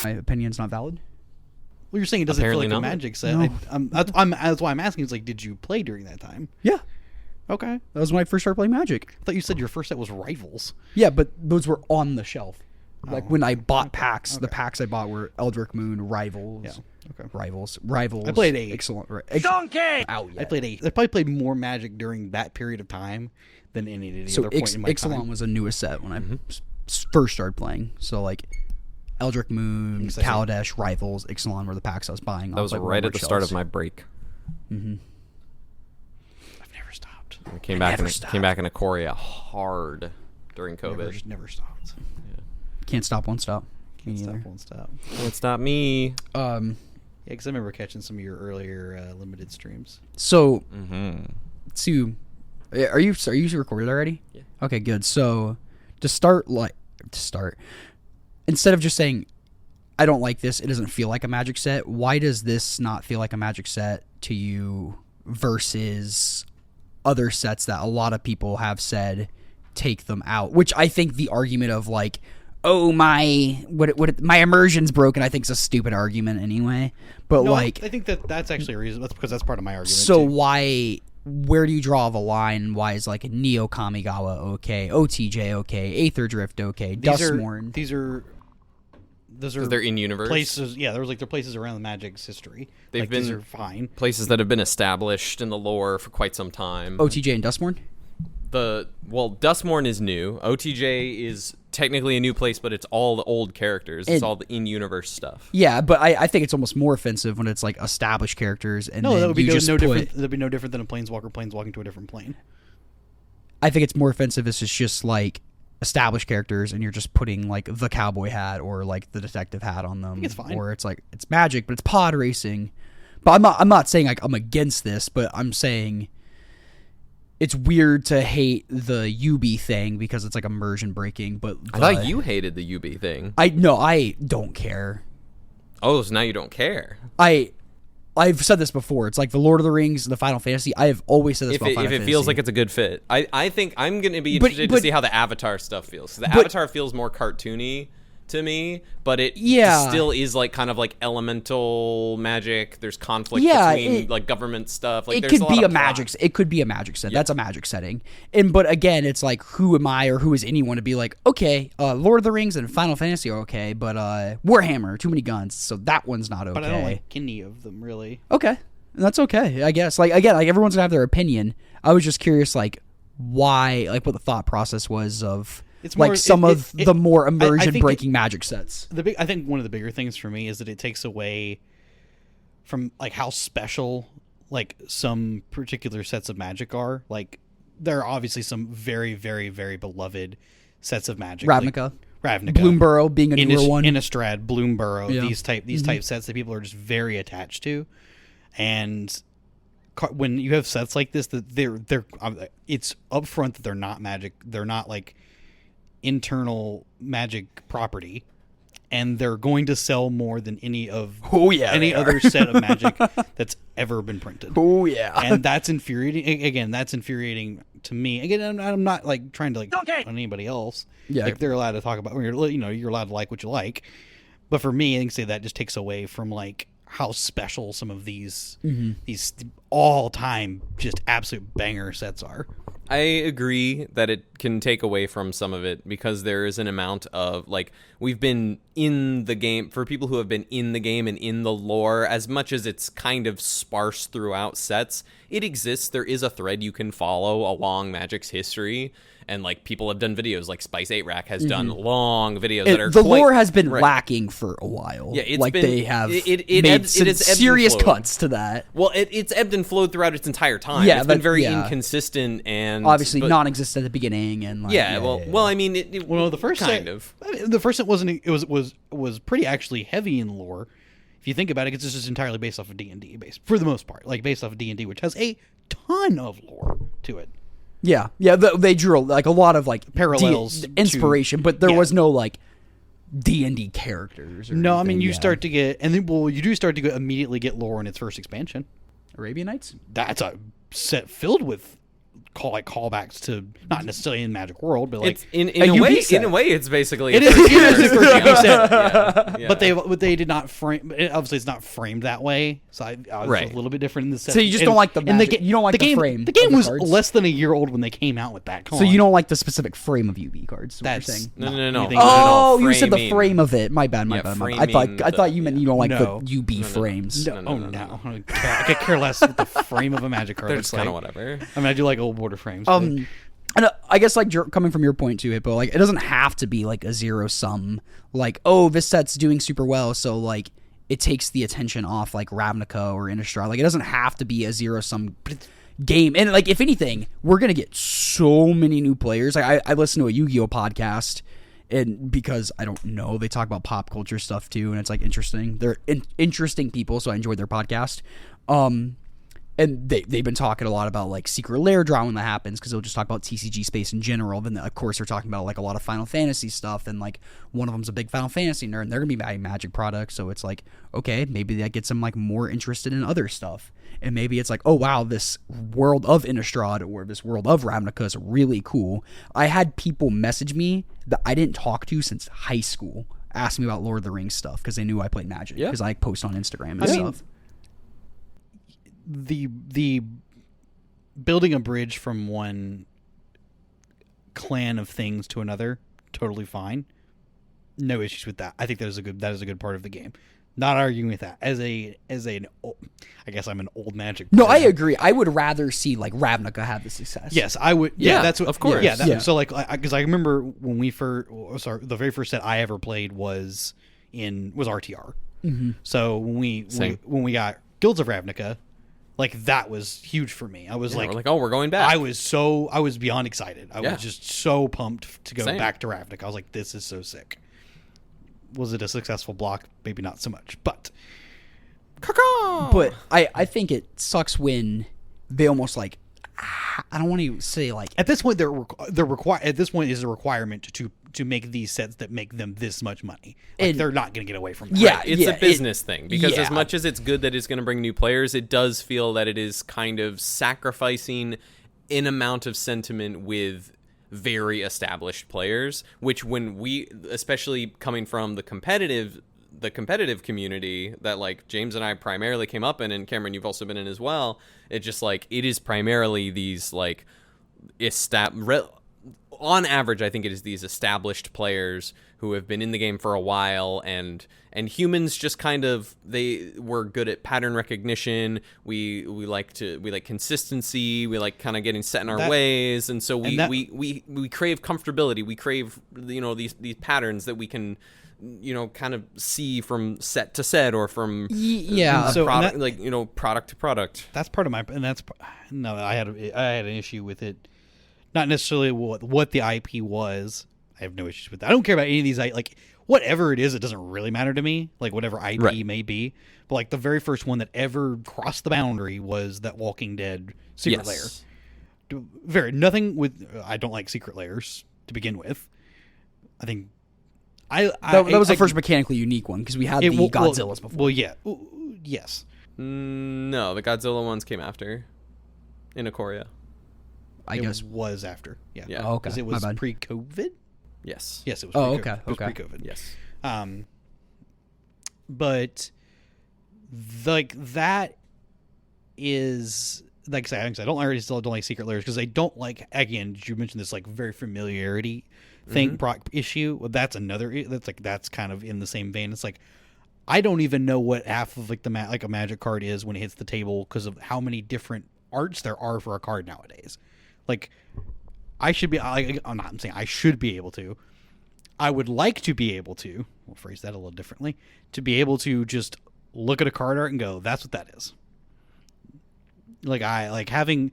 My opinion's not valid. Well, you're saying it doesn't Apparently feel like not. a Magic set. No. That's why I'm asking. It's like, did you play during that time? Yeah, Okay. that was when I first started playing Magic. I thought you said your first set was Rivals. Yeah, but those were on the shelf. Like Oh, when I bought packs, the okay. packs I bought were Eldritch Moon, Rivals. Yeah. Okay. Rivals. I played a- excellent. Donkey. Out I probably played more Magic during that period of time than any So other point in my Ixalan time. was a newest set when I first started playing. So like Eldritch Moon, Yes, I see. Kaladesh, Rivals, Ixalan were the packs I was buying. That was right at the start of my break. I've never stopped. I came back in Ikoria hard during COVID. Never stopped. Can't stop, won't stop. Can't Me stop, neither. won't stop. It's not me. Yeah, because I remember catching some of your earlier limited streams. So Mm-hmm. are you recorded already? Yeah. Okay, good. So to start, instead of just saying I don't like this, it doesn't feel like a Magic set, why does this not feel like a Magic set to you versus other sets that a lot of people have said take them out? Which I think the argument of like, oh, my immersion's broken, I think is a stupid argument anyway. But No, like, I think that's actually a reason. That's because that's part of my argument. so too. where do you draw the line? Why is like Neo Kamigawa okay, OTJ okay, Aether Drift okay, Dustmourne? Those are They're in universe places. Yeah, they're places around the Magic's history. They've these been- are fine. places that have been established in the lore for quite some time. OTJ and Dustmourne? Dustmourne is new. OTJ is technically a new place, but it's all the old characters. It's all the in-universe stuff. Yeah, but I think it's almost more offensive when it's like established characters and No, then that would be you just no put, different. That'd be no different than a planeswalking to a different plane. I think it's more offensive if it's just like established characters and you're just putting like the cowboy hat or like the detective hat on them. it's fine. Or it's like it's Magic, but it's pod racing. But I'm not saying like I'm against this, but I'm saying it's weird to hate the UB thing because it's like immersion breaking. But I thought you hated the UB thing. I don't care. Oh, so now you don't care. I've said this before. It's like the Lord of the Rings, the Final Fantasy. I have always said this about Final If it Fantasy. feels like it's a good fit, I think I'm going to be interested to see how the Avatar stuff feels. 'Cause the Avatar feels more cartoony to me, but it still is like kind of like elemental magic. There's conflict between like government stuff. Like it there's could a lot be of a magic. It could be a Magic set. That's a Magic setting. But again, it's like who am I or who is anyone to be like, okay, Lord of the Rings and Final Fantasy are okay, but Warhammer, too many guns, so that one's not okay. But I don't like any of them really. Okay, that's okay, I guess. Like again, like everyone's gonna have their opinion. I was just curious, like why, like what the thought process was of. It's like more, some of the more immersion-breaking Magic sets. I think one of the bigger things for me is that it takes away from like how special like some particular sets of Magic are. Like there are obviously some very, very, very beloved sets of Magic. Ravnica, Bloomburrow being a newer one. Innistrad, Bloomburrow, Yeah. these type sets that people are just very attached to, and when you have sets like this, that they're it's upfront that they're not Magic. They're not like internal Magic property, and they're going to sell more than any other set of Magic that's ever been printed. Oh yeah, And that's infuriating. Again, that's infuriating to me. Again, I'm not like trying to like on anybody else. Yeah, like they're allowed to talk about. You're allowed to like what you like, but for me, I think that just takes away from like how special some of these all time just absolute banger sets are. I agree that it can take away from some of it because there is an amount of like we've been in the game for people who have been in the game and in the lore. As much as it's kind of sparse throughout sets, it exists. There is a thread you can follow along Magic's history, and like people have done videos. Like Spice 8 Rack has done long videos that are the lore has been lacking for a while. Yeah, it's like been, they have made some serious cuts to that. Well, it's ebbed and flowed throughout its entire time. Yeah, it's been very inconsistent and obviously non-existent at the beginning. And like, well, I mean, the first the first set wasn't. It was pretty actually heavy in lore. If you think about it, it's just entirely based off of D&D, for the most part, like based off of D&D, which has a ton of lore to it. Yeah, they drew like a lot of like parallels, inspiration, but there was no like D&D characters. Or no, I mean you start to get, and then you do start to immediately get lore in its first expansion, Arabian Nights. That's a set filled with callbacks to not necessarily in Magic World, but like it's in a way. set. In a way, it's basically it is a first UB set. Yeah. But they did not frame. Obviously, it's not framed that way. So I was Right. a little bit different in the set. So you just don't like the and magic- you don't like the game. frame The game of the was cards? less than a year old when they came out with that. Come So on. you don't like the specific frame of UB cards? Is what you're That's saying? No. anything- Oh, no, you said the framing. frame of it. My bad. Yeah, I framing thought you meant you don't like No. the UB frames. No, No. I could care less what the frame of a Magic card They're looks just kind of like. whatever. I mean, I do like old border frames. but- And I guess like coming from your point too, Hippo, like it doesn't have to be like a zero sum. Like, oh, this set's doing super well, so like it takes the attention off like Ravnica or Innistrad. Like it doesn't have to be a zero sum game. And like if anything, we're gonna get so many new players. Like I listen to a Yu-Gi-Oh podcast. And because I don't know, they talk about pop culture stuff too, and it's like interesting. They're interesting people, so I enjoyed their podcast. And they've been talking a lot about like Secret Lair draw when that happens, because they'll just talk about TCG space in general. Then of course they're talking about like a lot of Final Fantasy stuff, and like one of them's a big Final Fantasy nerd, and they're gonna be buying Magic products. So it's like, okay, maybe that gets them like more interested in other stuff, and maybe it's like, oh wow, this world of Innistrad or this world of Ravnica is really cool. I had people message me that I didn't talk to since high school, ask me about Lord of the Rings stuff because they knew I played Magic, because I post on Instagram and stuff. The building a bridge from one clan of things to another, totally fine. No issues with that. I think that is a good part of the game. Not arguing with that. I guess I'm an old Magic player. No, I agree. I would rather see like Ravnica have the success. Yes, I would. Yeah, that's what, of course. Yeah, Yeah. So like, because I remember when the very first set I ever played was RTR. Mm-hmm. So when we got Guilds of Ravnica, like that was huge for me. I was We're like, oh, we're going back. I was beyond excited. I was just so pumped to go Same. back to Ravnica. I was like, this is so sick. Was it a successful block? Maybe not so much, but But I think it sucks when they almost like, I don't want to say like, at this point at this point is a requirement to make these sets that make them this much money. Like And- they're not going to get away from that. Yeah. It's a business thing, because yeah. as much as it's good that it's going to bring new players, it does feel that it is kind of sacrificing an amount of sentiment with very established players, which when we, especially coming from the competitive community that like James and I primarily came up in, and Cameron, you've also been in as well, it just like, it is primarily these like on average, I think it is these established players who have been in the game for a while, and humans just kind of, we're good at pattern recognition. We like consistency. We like kind of getting set in our ways, and so we crave comfortability. We crave these patterns that we can kind of see from set to set or from product to product. That's part of my, and that's I had an issue with it. Not necessarily what the IP was. I have no issues with that. I don't care about any of these. Like whatever it is, it doesn't really matter to me. Like whatever IP may be. But like the very first one that ever crossed the boundary was that Walking Dead Secret Lair. Nothing with. I don't like Secret Lairs to begin with. I think that was the first mechanically unique one, because we had the Godzillas before. Well, yeah, yes. No, the Godzilla ones came after in Ikoria. I guess it was after. Yeah. Yeah. Oh, okay. Because it was pre-COVID. Yes. Yes, it was. Oh, pre-COVID. okay. It was pre-COVID. Yes. But like that is like I said, I don't like Secret Lairs because I don't like, again, you mentioned this like very familiarity thing issue. Well, that's that's kind of in the same vein. It's like I don't even know what half of like like a Magic card is when it hits the table because of how many different arts there are for a card nowadays. Like I'm saying I should be able to. I would like to be able to, we'll phrase that a little differently, to be able to just look at a card art and go, that's what that is. Like I like having,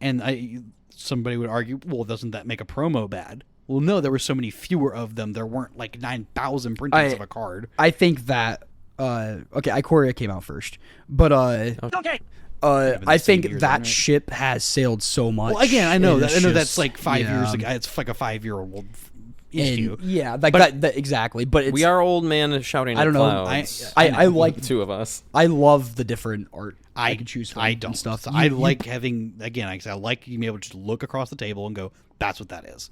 and somebody would argue, well, doesn't that make a promo bad? Well, no, there were so many fewer of them. There weren't like 9,000 printings of a card. I think that Ikoria came out first, but I think that ship has sailed so much. Well, again, I know It's that's just- like 5 years yeah. ago. It's like a 5-year-old issue. Yeah, like that exactly. But it's, We are old man shouting I don't at know. clouds. I like the two of us. I love the different art I can choose from. I and don't. stuff. So I like having, again, like I said, I like being able to just look across the table and go, that's what that is.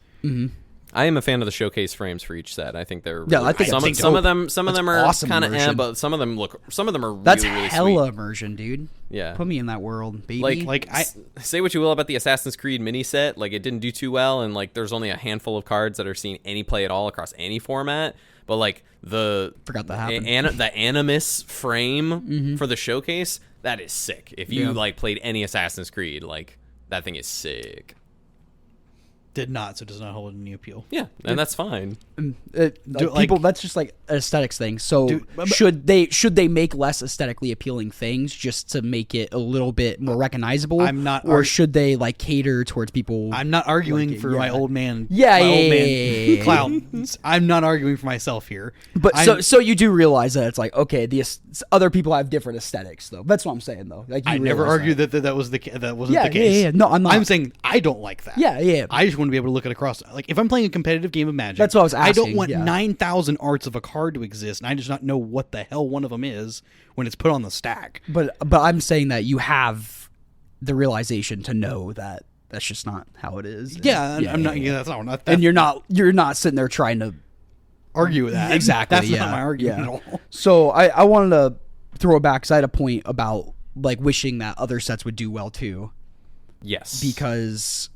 I am a fan of the showcase frames for each set. I think they're Yeah, I think some of them are awesome kind of immersion. but some of them are really, That's really hella sweet. immersion, dude. Yeah. Put me in that world, baby. Like Say what you will about the Assassin's Creed mini set, like it didn't do too well, and like there's only a handful of cards that are seeing any play at all across any format. But like Forgot that happened. the Animus frame for the showcase, that is sick. If you like played any Assassin's Creed, like that thing is sick. did not, so it does not hold any appeal. Yeah, and that's fine. People, that's just like an aesthetics thing. So should they make less aesthetically appealing things just to make it a little bit more recognizable? I'm not or should they like cater towards people? I'm not arguing like it, for yeah. my old man. Yeah, my yeah, old yeah, man yeah, yeah. clout. I'm not arguing for myself here. But so you do realize that it's like, okay, the other people have different aesthetics though. That's what I'm saying though. Like I never argued that was that wasn't the case. Yeah. No, I'm not. I'm saying I don't like that. Yeah. I just want to be able to look at across. Like if I'm playing a competitive game of Magic, That's what I was I don't asking, want yeah. 9,000 arts of a card to exist, and I just not know what the hell one of them is when it's put on the stack. But I'm saying that you have the realization to know that that's just not how it is. Yeah, I'm not. Yeah, that's not. And you're not sitting there trying to argue with that. Exactly. That's yeah, not my argument yeah. at all. So I wanted to throw it back because I had a point about like wishing that other sets would do well too, Yes, because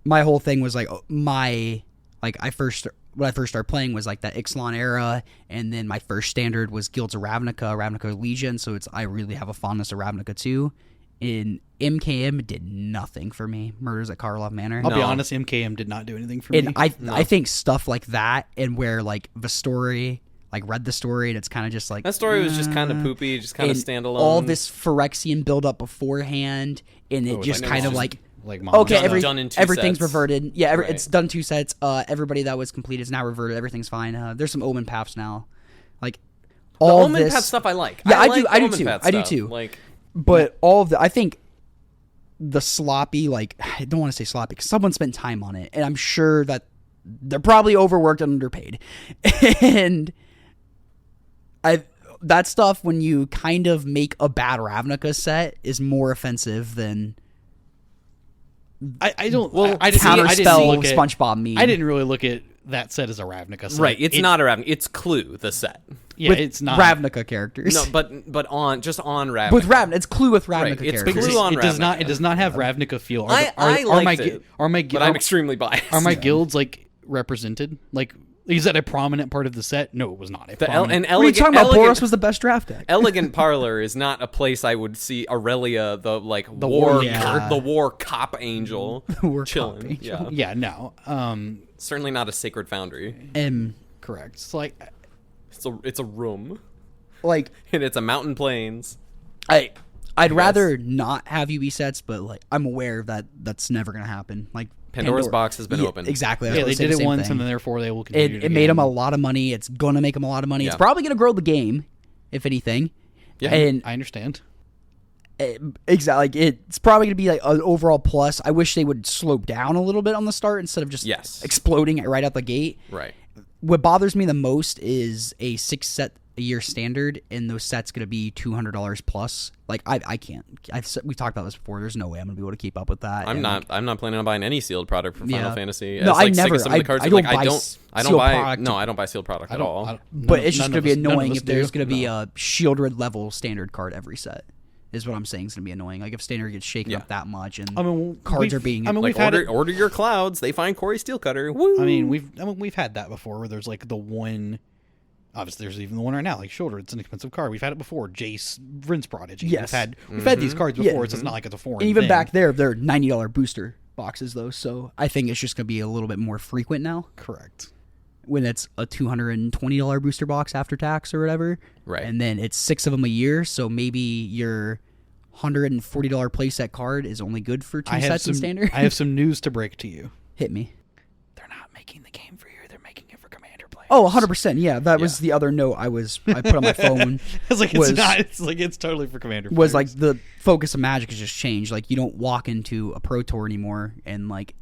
my whole thing was like when I first started playing was like that Ixalan era, and then my first standard was Guilds of Ravnica Legion. So I really have a fondness of Ravnica too. In MKM did nothing for me. Murders at Karlov Manor. I'll be honest, MKM did not do anything for me. And I think stuff like that, and where like the story, like read the story, and it's kind of just like that story was just kind of poopy, just kind of standalone. All this Phyrexian build up beforehand, and it just kind of like okay, done in two everything's sets. reverted. Yeah, Right. it's done 2 sets. Everybody that was complete is now reverted. Everything's fine. There's some Omen Paths now, like The all Omen this Path stuff I like. Yeah, I like do. I do Omen too. Path I do stuff. too. Like, But all of the, I think the sloppy, like, I don't want to say sloppy because someone spent time on it, and I'm sure that they're probably overworked and underpaid. And that stuff, when you kind of make a bad Ravnica set, is more offensive than I don't. Well, I didn't Counterspell look at- SpongeBob meme. I didn't really look at that set as a Ravnica set. right, it's not a Ravnica. It's Clue, the set. Yeah, with it's not Ravnica characters. No, but just on Ravnica. with Ravnica, it's Clue with Ravnica Right, it's characters. Clue on It does not. Ravnica. It does not have Ravnica feel. I liked it, but I'm extremely biased. Are my guilds like represented? Like, is that a prominent part of the set? No, it was not. What are you What are you talking about? Boros was the best draft deck. Elegant Parlor is not a place I would see Aurelia, the war cop angel, War chilling. cop angel. Yeah, Yeah, no. certainly not a sacred foundry. Correct. It's like It's a room, Like and it's a mountain plains. I'd rather not have UB sets, but like I'm aware that that's never gonna happen. Like Pandora's box has been opened. Exactly. yeah, they did it once, and then therefore they will continue. It made them a lot of money. It's gonna make them a lot of money. Yeah. It's probably gonna grow the game, if anything. Yeah. And I understand. exactly, like, it's probably gonna be like an overall plus. I wish they would slope down a little bit on the start instead of just exploding it right out the gate. Right. What bothers me the most is a 6 set a year standard, and those sets going to be $200 plus. Like I can't. We talked about this before. There's no way I'm going to be able to keep up with that. I'm not planning on buying any sealed product for Final Fantasy. No, As, like, I never. Some of the cards I are don't like, buy I don't sealed buy. product. No, I don't buy sealed product at all. But it's just going to be none of annoying us if there's do. going to be a Shieldred level standard card every set. Is what I'm saying is going to be annoying. Like if standard gets shaken up that much, and cards are being. I mean, Like we've had order your clouds. They find Corey Steelcutter. Woo! I mean, we've had that before, where there's like the one. Obviously, there's even the one right now, like Shoulder. It's an expensive card. We've had it before. Jace, Rinse Prodigy. Yes. We've had these cards before. So it's not like it's a foreign. And even thing. back there, they're $90 booster boxes though. So I think it's just going to be a little bit more frequent now. Correct. When it's a $220 booster box after tax or whatever. Right. And then it's 6 of them a year. So maybe your $140 playset card is only good for 2 sets in standard. I have some news to break to you. Hit me. They're not making the game for you. They're making it for Commander players. Oh, 100%. Yeah, that was the other note I put on my phone. It's like it's not. It's like it's totally for Commander. Was players. like the focus of Magic has just changed. Like you don't walk into a Pro Tour anymore and like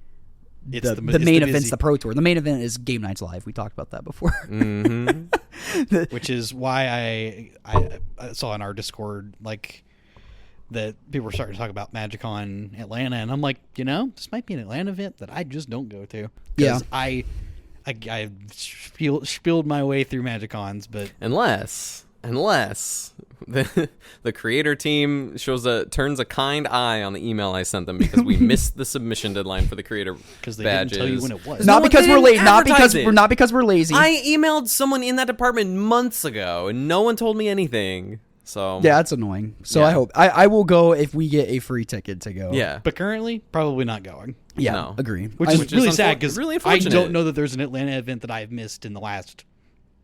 It's the it's main the event's busy- the Pro Tour. The main event is Game Nights Live. We talked about that before. which is why I saw in our Discord like that people were starting to talk about MagicCon Atlanta, and I'm like, this might be an Atlanta event that I just don't go to. Yeah. I spilled my way through MagicCons, but Unless the creator team turns a kind eye on the email I sent them because we missed the submission deadline for the creator because they badges. didn't tell you when it was. Not No, because they we're didn't late. Not advertise because it. we're lazy. I emailed someone in that department months ago, and no one told me anything. So Yeah, that's annoying. So Yeah. I hope I will go if we get a free ticket to go. yeah. But currently, probably not going. Yeah, No. agree. Which Which is really is sad because really I unfortunate. don't know that there's an Atlanta event that I've missed in the last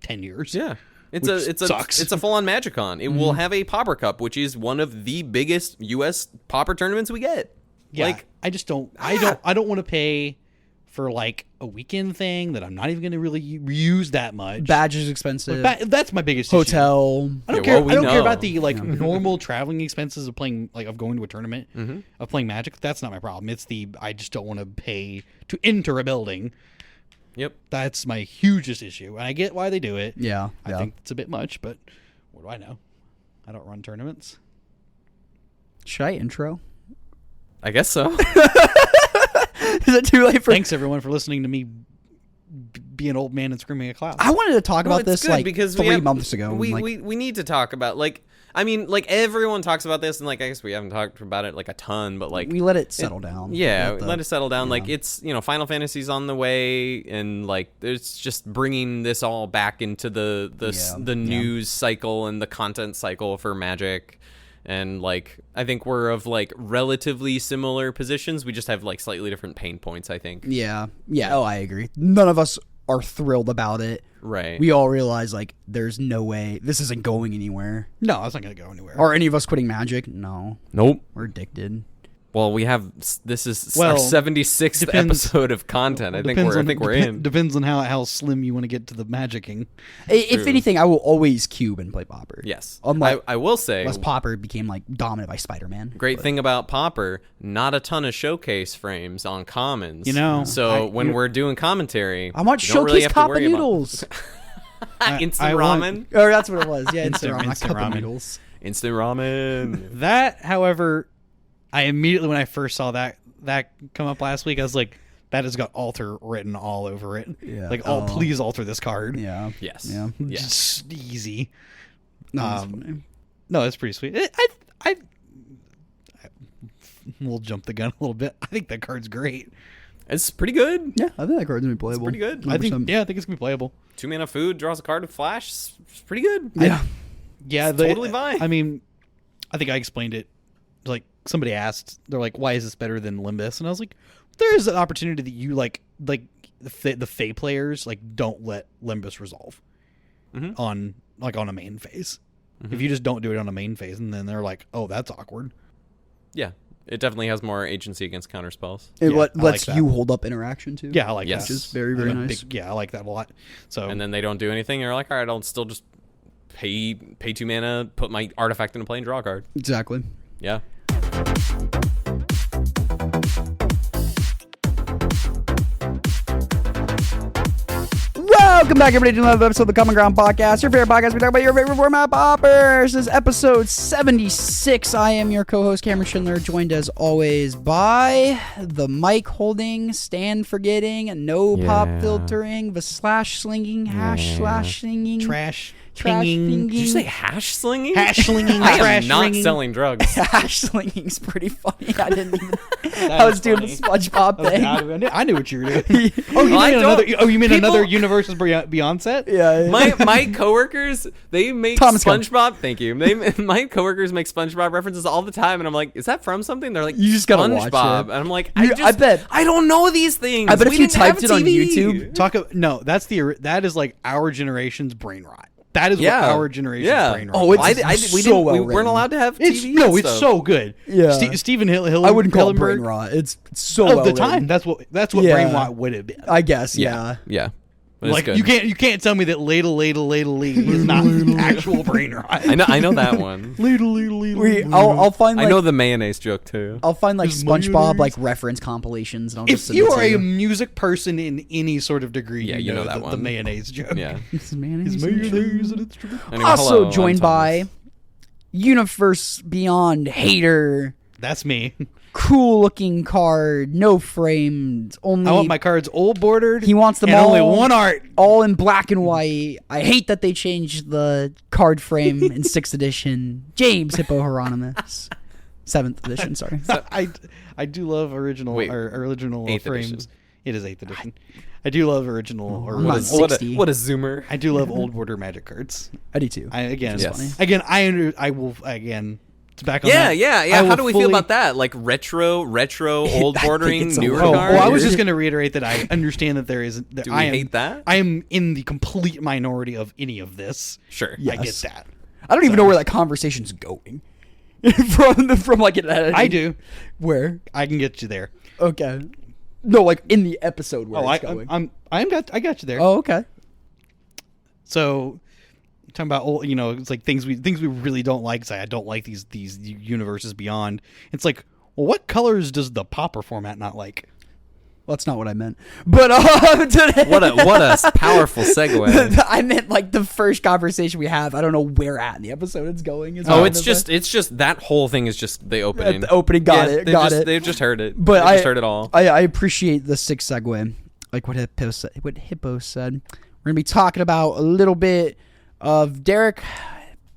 10 years. Yeah. Which sucks. It's a full-on MagicCon. It will have a Pauper Cup, which is one of the biggest U.S. Pauper tournaments we get. Yeah, Like, I just don't. I don't want to pay for like a weekend thing that I'm not even going to really use that much. Badge is expensive. That's my biggest issue. Hotel. I don't Yeah, care. well, we I don't care know. about the normal traveling expenses of playing, of going to a tournament, of playing Magic. That's not my problem. It's I just don't want to pay to enter a building. Yep. That's my hugest issue, and I get why they do it. Yeah. I think it's a bit much, but what do I know? I don't run tournaments. Should I intro? I guess so. Is it too late for? Thanks everyone for listening to me be an old man and screaming at clouds. I wanted to talk Well, about it's this good like because 3 months ago. and, We need to talk about everyone talks about this, and I guess we haven't talked about it like a ton, but we let it settle down. Yeah, Let the- let it settle down. yeah. Like it's Final Fantasy's on the way, and like there's just bringing this all back into the news cycle and the content cycle for Magic. And like I think we're of like relatively similar positions. We just have like slightly different pain points, I think. Yeah. Oh, I agree. None of us are thrilled about it. Right. We all realize like there's no way this isn't going anywhere. No, it's not going to go anywhere. Are any of us quitting Magic? No. Nope. We're addicted. Well, this is Well, our 76th depends- episode of content. I think we're in. Depends on how slim you want to get to the magicking. If True. anything, I will always cube and play Pauper. Yes. Unlike I will say, unless Pauper became like dominant by Spider-Man. great thing about Pauper, not a ton of showcase frames on commons. So when we're doing commentary, I want you don't really showcase have to cup worry of about- noodles. Instant I ramen. want- Or that's what it was. Yeah, instant ramen, not Instant cup of ramen. noodles. Instant ramen. That, however, I immediately, when I first saw that come up last week, I was like, that has got alter written all over it. Yeah. Like, Oh. please alter this card. Yeah. Yes. Yeah. Yes. Just easy. No, that's funny. No, it's pretty sweet. We'll jump the gun a little bit. I think that card's great. It's pretty good. Yeah, I think that card's gonna be playable. pretty good. I think 100%. it's gonna be playable. 2-mana food, draws a card with flash. It's pretty good. Yeah. Yeah, It's totally fine. I mean, I think I explained it. Like somebody asked, they're like, "Why is this better than Limbus?" And I was like, "There is an opportunity that you like the Fey players like don't let Limbus resolve on a main phase. If you just don't do it on a main phase, and then they're like, "Oh, that's awkward." Yeah. It definitely has more agency against counter spells. It Yeah, lets I like that. you hold up interaction too. Yeah, I like Yes. that. Which is very, very I'm a nice. I like that a lot. So And then they don't do anything. You're like, all right, I'll still just pay 2 mana, put my artifact into play, and draw a card. Exactly. Yeah. Welcome back, everybody, to another episode of the Common Ground Podcast. Your favorite podcast. We talk about your favorite format, Paupers. This is episode 76. I am your co-host, Cameron Schindler, joined as always by the mic holding, stand forgetting, no pop filtering, the slash slinging, hash slash slinging, trash slinging. slinging. Did you say hash slinging? Hash slinging, I trash am not slinging. selling drugs. Hash slinging's pretty funny. I didn't even. I was doing the SpongeBob thing. I knew what you were doing. Oh, Well, I don't- you mean people- another Universal's Beyond set? Yeah. My coworkers, they make Thomas Gunn. SpongeBob. Thank you. My coworkers make SpongeBob references all the time, and I'm like, is that from something? They're like, You just gotta watch SpongeBob, it. and I'm like, I bet. I don't know these things. I bet if We you didn't have typed it on TV. YouTube- No, that is like our generation's brain rot. That is Yeah. what our generation's brain rot. Oh, it's is. so well we weren't written. allowed to have TV. it's stuff. so good. Yeah. Stephen Hill. I wouldn't call it Hillenberg- brain rot. It's so Of well the written. time, that's what Yeah. brain rot would have been. I guess. Yeah. Yeah. But it's Like good. you can't tell me that ladle is not actual brain rot. I know that one. I'll find I like know the mayonnaise joke too. I'll find like Is SpongeBob mayonnaise- like reference compilations, and I'll just If send you it to are a you. music person in any sort of degree, Yeah, you know that the one. mayonnaise joke. Yeah. It's mayonnaise. Mayonnaise and it's true. Anyway, Also hello, I'm joined by Thomas. Universe Beyond hater, That's me. cool looking card, no framed, only I want my cards old bordered. he wants them and all only one art. all in black and white. I hate that they changed the card frame in 6th edition. James Hippo Hieronymus. 7th edition, sorry. I do love original Wait, or original 8th frames. edition. It is 8th edition. I do love original or I'm not old- 60. What a zoomer. I do love old border Magic cards. I do too. Yes. I will again. It's back on Yeah, that. yeah, I yeah. How will do we feel fully- about that? Like retro, old I think bordering, it's a newer little cards? Well, I was just going to reiterate that I understand that there is. That Do we I am, hate that? I am in the complete minority of any of this. Sure. I get Yes. that. I don't even know where that conversation's going. from like an editing. I do. Where? I can get you there. Okay. No, like in the episode where Oh, it's going. I got you there. Oh, okay. So, talking about old, it's like things we really don't like. Say, I don't like these universes beyond. It's like, well, what colors does the Pauper format not like? Well, that's not what I meant. But What a powerful segue. I meant like the first conversation we have. I don't know where at in the episode it's going. Is Oh, what it's I meant. just that whole thing is just the opening. The opening, got it. They've just heard it. But they just heard it all. I appreciate the 6th segue, like what Hippo said. We're gonna be talking about a little bit of Derek,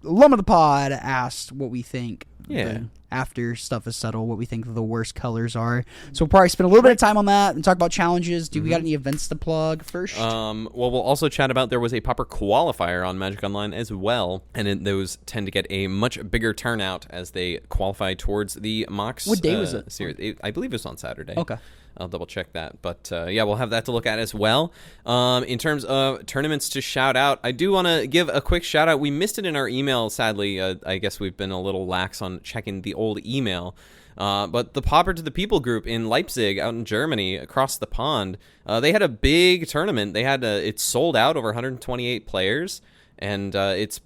Lum of the Pod, asked what we think. Yeah. After stuff is settled, what we think the worst colors are. So we'll probably spend a little bit of time on that and talk about challenges. Do we got any events to plug first? Well, we'll also chat about there was a Pauper Qualifier on Magic Online as well, and those tend to get a much bigger turnout as they qualify towards the Mox. What day was it? Series. I believe it was on Saturday. Okay. I'll double check that. But yeah, we'll have that to look at as well. In terms of tournaments to shout out, I do want to give a quick shout out. We missed it in our email, sadly. I guess we've been a little lax on checking the old email. But the Pauper to the People group in Leipzig, out in Germany, across the pond, they had a big tournament. They had it's sold out, over 128 players. And it's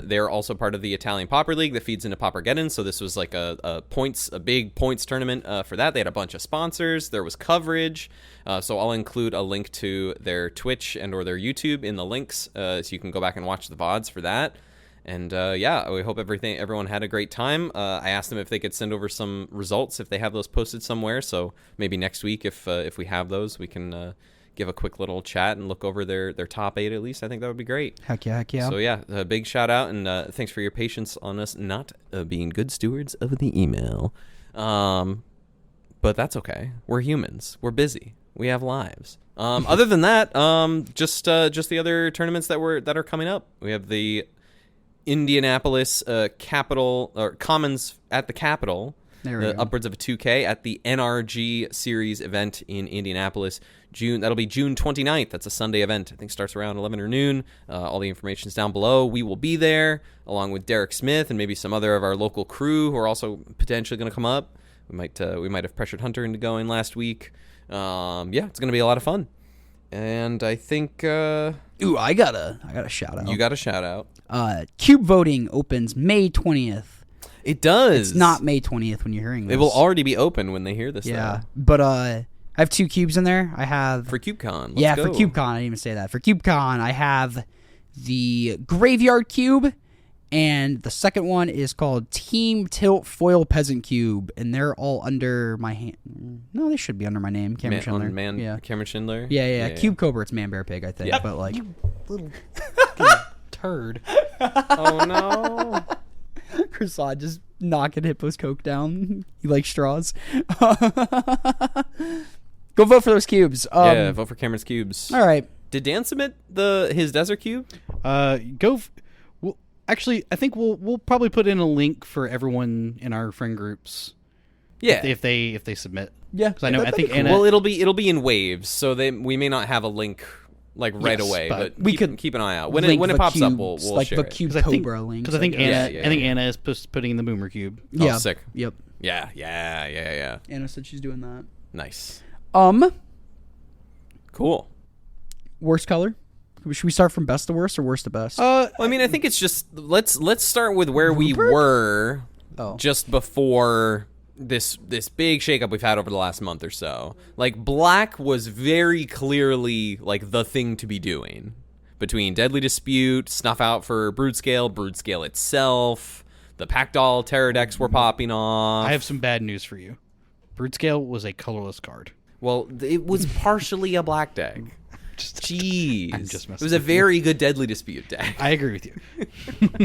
they're also part of the Italian Pauper League that feeds into Paupergeddon. So this was like a big points tournament for that. They had a bunch of sponsors. There was coverage. So I'll include a link to their Twitch and or their YouTube in the links, so you can go back and watch the VODs for that. And yeah, we hope everyone had a great time. I asked them if they could send over some results if they have those posted somewhere. So maybe next week, if we have those, we can give a quick little chat and look over their top 8 at least. I think that would be great. Heck yeah. So yeah, a big shout out and thanks for your patience on us not being good stewards of the email. But that's okay. We're humans. We're busy. We have lives. Other than that, just the other tournaments that are coming up. We have the Indianapolis Capital or Commons at the Capitol. There we go. Upwards of a 2K at the NRG Series event in Indianapolis. That'll be June 29th. That's a Sunday event. I think starts around 11 or noon. All the information is down below. We will be there along with Derek Smith and maybe some other of our local crew who are also potentially going to come up. We might have pressured Hunter into going last week. Yeah, it's going to be a lot of fun. And I think Ooh, I got a shout out. you got a shout out. Cube voting opens May 20th. It does. It's not May 20th when you're hearing this. It will already be open when they hear this. Yeah, though. but I have 2 cubes in there. I have For CubeCon. yeah, Let's for go. CubeCon. I didn't even say that. For CubeCon, I have the Graveyard Cube, and the second one is called Team Tilt Foil Peasant Cube, and they're all under my hand. No, they should be under my name, Cameron Schindler. Yeah. Cameron Schindler. Yeah. Cube Cobra, it's Man Bear Pig, I think. Yep. But like, Little turd. Oh no. Krasad just knocking Hippo's coke down. He likes straws. Go vote for those cubes. Yeah, vote for Cameron's cubes. All right. Did Dan submit his desert cube? Well, actually, I think we'll probably put in a link for everyone in our friend groups. Yeah. If they submit. Yeah. Because I think cool. Anna. Well, it'll be in waves, so we may not have a link like right Yes, away, but but we keep, could keep an eye out. When link it the pops up, cubes, we'll like share the it. Cube Because I think, Cobra links. I think guess. Anna. Yeah, I think yeah. Anna is putting the Boomer cube. Yeah. Oh, sick. Yep. Yeah. Anna said she's doing that. Nice. Cool. Worst Worst color? Should we start from best to worst or worst to best? Well, I mean, I think it's just let's start with where we were just before this big shakeup we've had over the last month or so. Like, black was very clearly like the thing to be doing between Deadly Dispute, Snuff Out for Brood Scale itself. The Packdoll Terror decks were popping off. I have some bad news for you. Brood Scale was a colorless card. Well, it was partially a black deck. Jeez. I'm just it was a very good Deadly Dispute deck. I agree with you.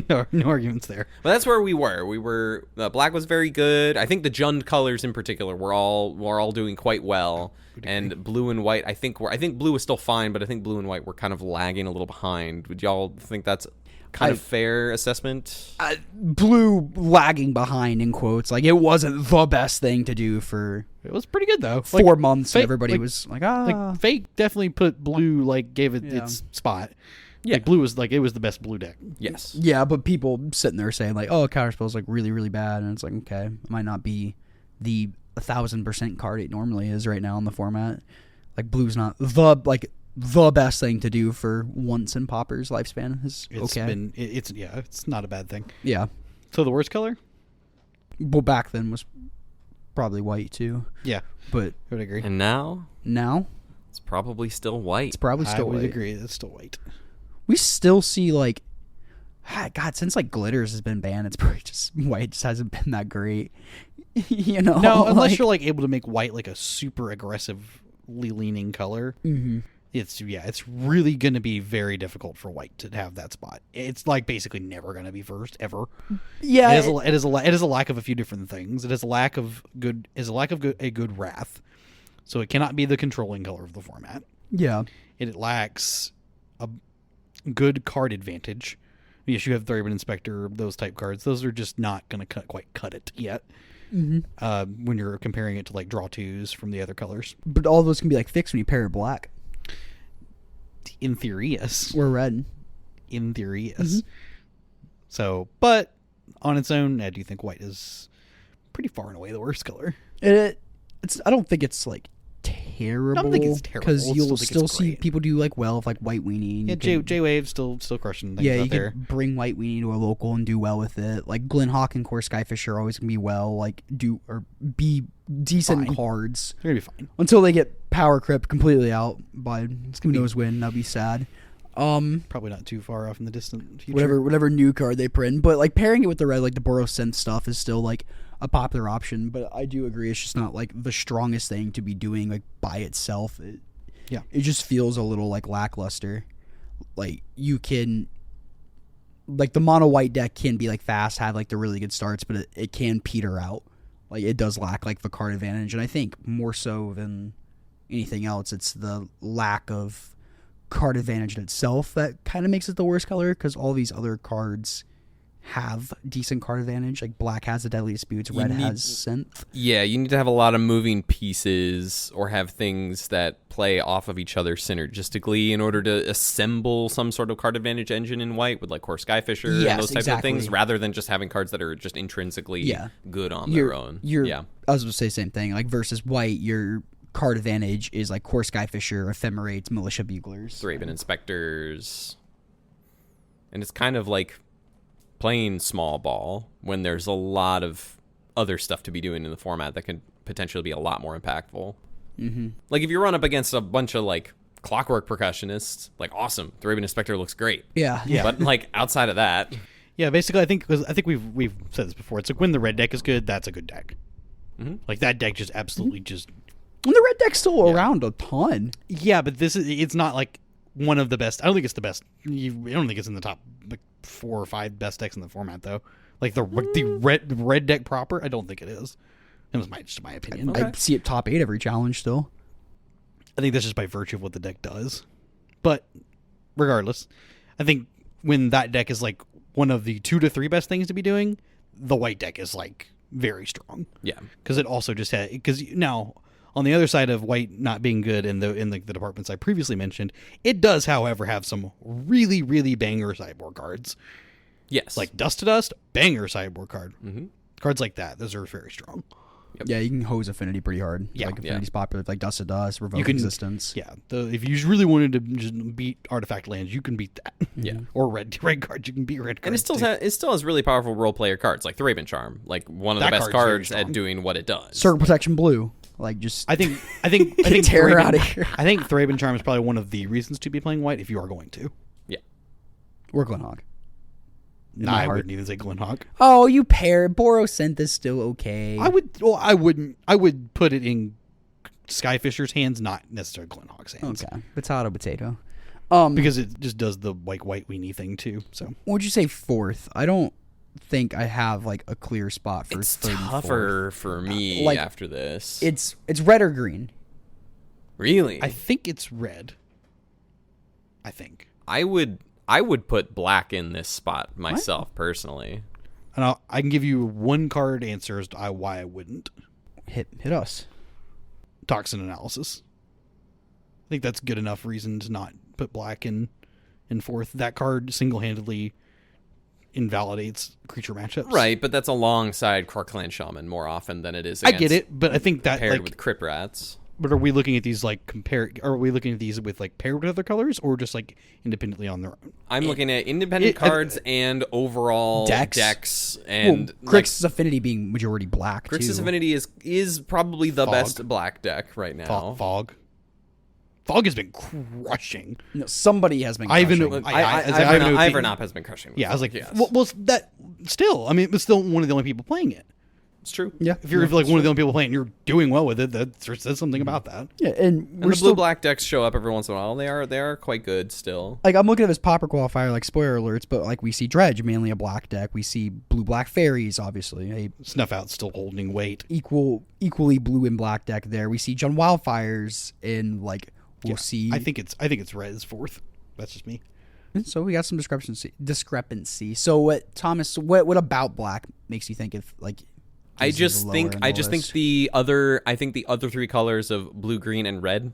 No arguments there. But that's where we were. Black was very good. I think the Jund colors in particular were all doing quite well. And blue and white, I think blue was still fine, but I think blue and white were kind of lagging a little behind. Would y'all think that's kind of fair assessment? Blue lagging behind in quotes. Like, it wasn't the best thing to do for It was pretty good though. 4 months. And everybody was like, Like, Fate definitely put blue, like, gave it its spot. Yeah. Like, blue was like, it was the best blue deck. Yes. Yeah, but people sitting there saying like, "Oh, Counterspell's like really, really bad," and it's like, okay, it might not be the 1,000% card it normally is right now in the format. Like, blue's not the best thing to do for once in Pauper's lifespan. It's not a bad thing. Yeah. So the worst color? Well, back then was probably white too. Yeah, But I would agree. And now it's probably still white. it's probably still I would white. agree. It's still white. We still see like, God, since like glitters has been banned, it's probably just white just hasn't been that great. You know, No, unless like, you're like able to make white like a super aggressively leaning color. Mm-hmm. It's really going to be very difficult for white to have that spot. It's like basically never going to be first ever. Yeah, It is a lack of a few different things. It is a lack of a good wrath. So it cannot be the controlling color of the format. yeah. It lacks a good card advantage. Yes, you have Thraben Inspector, those type cards. Those are just not going to quite cut it yet. Mm-hmm. When you're comparing it to like draw twos from the other colors. But all those can be like fixed when you pair it black In theory, yes. or red. In theory, yes. So, but on its own, I do think white is pretty far and away the worst color. It's. I don't think it's like terrible. I don't think it's terrible. Because I you'll still think still it's see great. people do like well with like white weenie. Yeah, J-Wave still crushing things Yeah, out you there. can bring white weenie to a local and do well with it. Like Glen Hawk and Core Skyfish are always gonna be be decent Fine. cards They're going to be fine. until they get power crept completely out by who knows when. That'll be sad. Probably not too far off in the distant future. Whatever new card they print, but like pairing it with the red, like the Boros Synth stuff, is still like a popular option. But I do agree, it's just not like the strongest thing to be doing like by itself. It just feels a little like lackluster. Like you can, like the mono white deck can be like fast, have like the really good starts, but it can peter out. Like it does lack like the card advantage, and I think more so than anything else, it's the lack of card advantage in itself that kind of makes it the worst color, because all these other cards have decent card advantage. Like black has the Deadly Disputes, red has Synth. Yeah, you need to have a lot of moving pieces or have things that play off of each other synergistically in order to assemble some sort of card advantage engine in white with like Core Skyfisher and those types of things, rather than just having cards that are just intrinsically good on their own. I was going to say the same thing. Like versus white, your card advantage is like Core Skyfisher, Ephemerates, Militia Buglers, Thraben Inspectors. And it's kind of like playing small ball when there's a lot of other stuff to be doing in the format that can potentially be a lot more impactful. Mm-hmm. Like if you run up against a bunch of like Clockwork Percussionists, like awesome, Thraben Inspector looks great. Yeah. But like outside of that, Yeah, basically, I think we've said this before. It's like when the red deck is good, that's a good deck. Mm-hmm. Like that deck just absolutely just. And the red deck's still around a ton. Yeah, but it's not like one of the best. I don't think it's the best. I don't think it's in the top like 4 or 5 best decks in the format though. Like the red deck proper, I don't think it is. That was just my opinion. I see it top 8 every challenge still. I think that's just by virtue of what the deck does. But regardless, I think when that deck is like one of the 2 to 3 best things to be doing, the white deck is like very strong. yeah. Because it also just had, because now on the other side of white not being good in the departments I previously mentioned, it does, however, have some really, really banger sideboard cards. Yes. Like Dust to Dust, banger sideboard card. Mm-hmm. Cards like that, those are very strong. Yeah, you can hose Affinity pretty hard. Yeah. Like Affinity's popular, like Dust to Dust, Revoke You can- Existence. Yeah, if you really wanted to just beat artifact lands, you can beat that. Yeah. Or red cards, you can beat red cards. And it still has really powerful role player cards like the Raven Charm, like one of That the best card's very cards at strong. doing what it does. Circle Protection Blue. Like, just... I think Tear her Thraben- outta here. I think Thraben Charm is probably one of the reasons to be playing white if you are going to. Yeah. Or Glenhawk. No, my I heart. wouldn't even say Glenhawk. Oh, you pair. Borosynth is still okay. I wouldn't. I would put it in Skyfisher's hands, not necessarily Glenhawk's hands. Okay. Potato. Because it just does the white weenie thing too. So What would you say fourth? I don't think I have, like, a clear spot for It's third and fourth. tougher for me like, after this. It's red or green. Really? I think it's red. I think. I would put black in this spot myself personally. And I can give you one card answer as to why I wouldn't. Hit us. Toxin Analysis. I think that's good enough reason to not put black in fourth. That card single-handedly invalidates creature matchups. Right, but that's alongside Krark-Clan Shaman more often than it is I against get it, but I think that paired like, with Crypt Rats. but are we looking at these like are we looking at these with like paired with other colors or just like independently on their own? I'm looking at independent cards and overall Decks. and Well, Grixis Affinity being majority black, Grixis too. Affinity is probably the Fog. best black deck right now. Fog has been crushing. No, somebody has been Ivan- crushing. Ivernop has been crushing. Yeah, I was like, yes. well, that still. I mean, it's still one of the only people playing it. It's true. Yeah. If you're like one of the only people playing, you're doing well with it. That says something about that. Yeah, and And we're the still... blue-black decks show up every once in a while. They are quite good still. Like, I'm looking at this Pauper Qualifier, like, spoiler alerts, but, like, we see Dredge, mainly a black deck. We see blue-black fairies, obviously, a Snuff Out's still holding weight. equally blue and black deck there. We see Jund Wildfires in, like, we'll see... I think it's red is fourth. That's just me. So we got some discrepancy. So what, Thomas, what about black makes you think if, like... I this is just lower think in the I just think list? the other three colors of blue, green, and red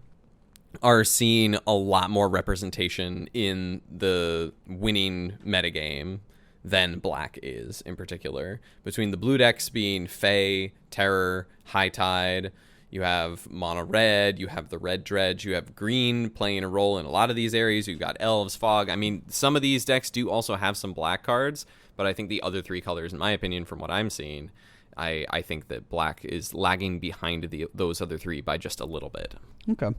are seeing a lot more representation in the winning metagame than black is in particular. Between the blue decks being Fae, Terror, High Tide, you have mono red, you have the red dredge, you have green playing a role in a lot of these areas. You've got elves, fog. I mean, some of these decks do also have some black cards, but I think the other three colors, in my opinion, from what I'm seeing, I think that black is lagging behind those other three by just a little bit. Okay.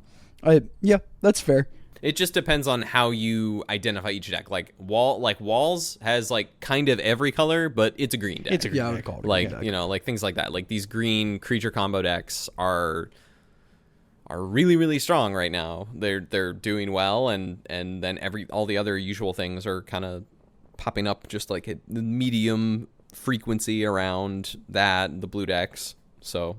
Yeah, that's fair. It just depends on how you identify each deck. Like Walls has like kind of every color, but it's a green deck. It's a green Yeah, I would deck. call it a like green deck. you know, like things like that. Like these green creature combo decks are really, really strong right now. They're doing well, and then all the other usual things are kind of popping up just like at the medium frequency around that, the blue decks. So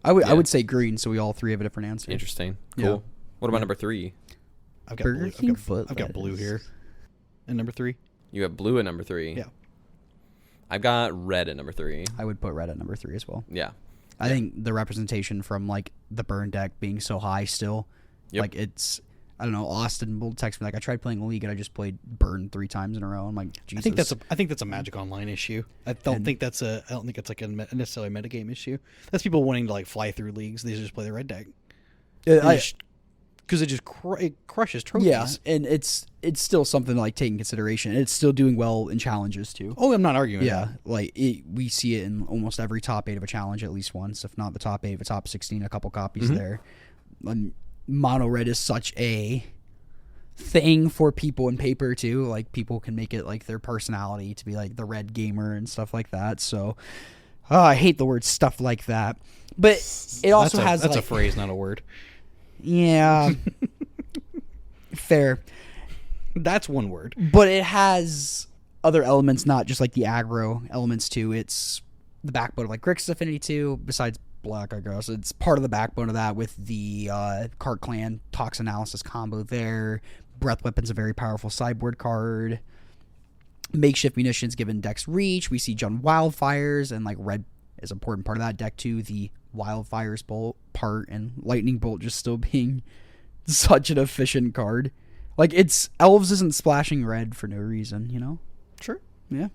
I would say green, so we all three have a different answer. interesting. Cool. Yeah. What about number 3? I've got Burger blue. King I've got blue Footlights. here. And number 3. You have blue at number 3. Yeah. I've got red at number 3. I would put red at number 3 as well. Yeah. I think the representation from, like, the burn deck being so high still, Yep. like, it's... I don't know. Austin will text me like, I tried playing League and I just played burn 3 times in a row. I'm like, Jesus. I think that's a Magic Online issue. I don't think that's like a necessarily a metagame issue. That's people wanting to like fly through leagues. They just play the red deck because it crushes trophies. Yeah, and it's still something to, like, take in consideration. It's still doing well in challenges too. Oh, I'm not arguing. Yeah, like we see it in almost every top 8 of a challenge at least once, if not the top 8 of a top 16, a couple copies there. Mono red is such a thing for people in paper too. Like, people can make it like their personality to be like the red gamer and stuff like that. So I hate the word stuff like that, but it also has that's like, a phrase, not a word. Yeah, fair. That's one word. But it has other elements, not just like the aggro elements too. It's the backbone of like Grixis Affinity too, besides black, I guess. It's part of the backbone of that with the Cart Clan Tox Analysis combo there. Breath Weapon's a very powerful sideboard card. Makeshift Munitions giving decks reach. We see Jund Wildfires, and like red is an important part of that deck too. The Wildfires bolt part, and Lightning Bolt just still being such an efficient card. Like, it's Elves isn't splashing red for no reason, you know? Sure. Yeah.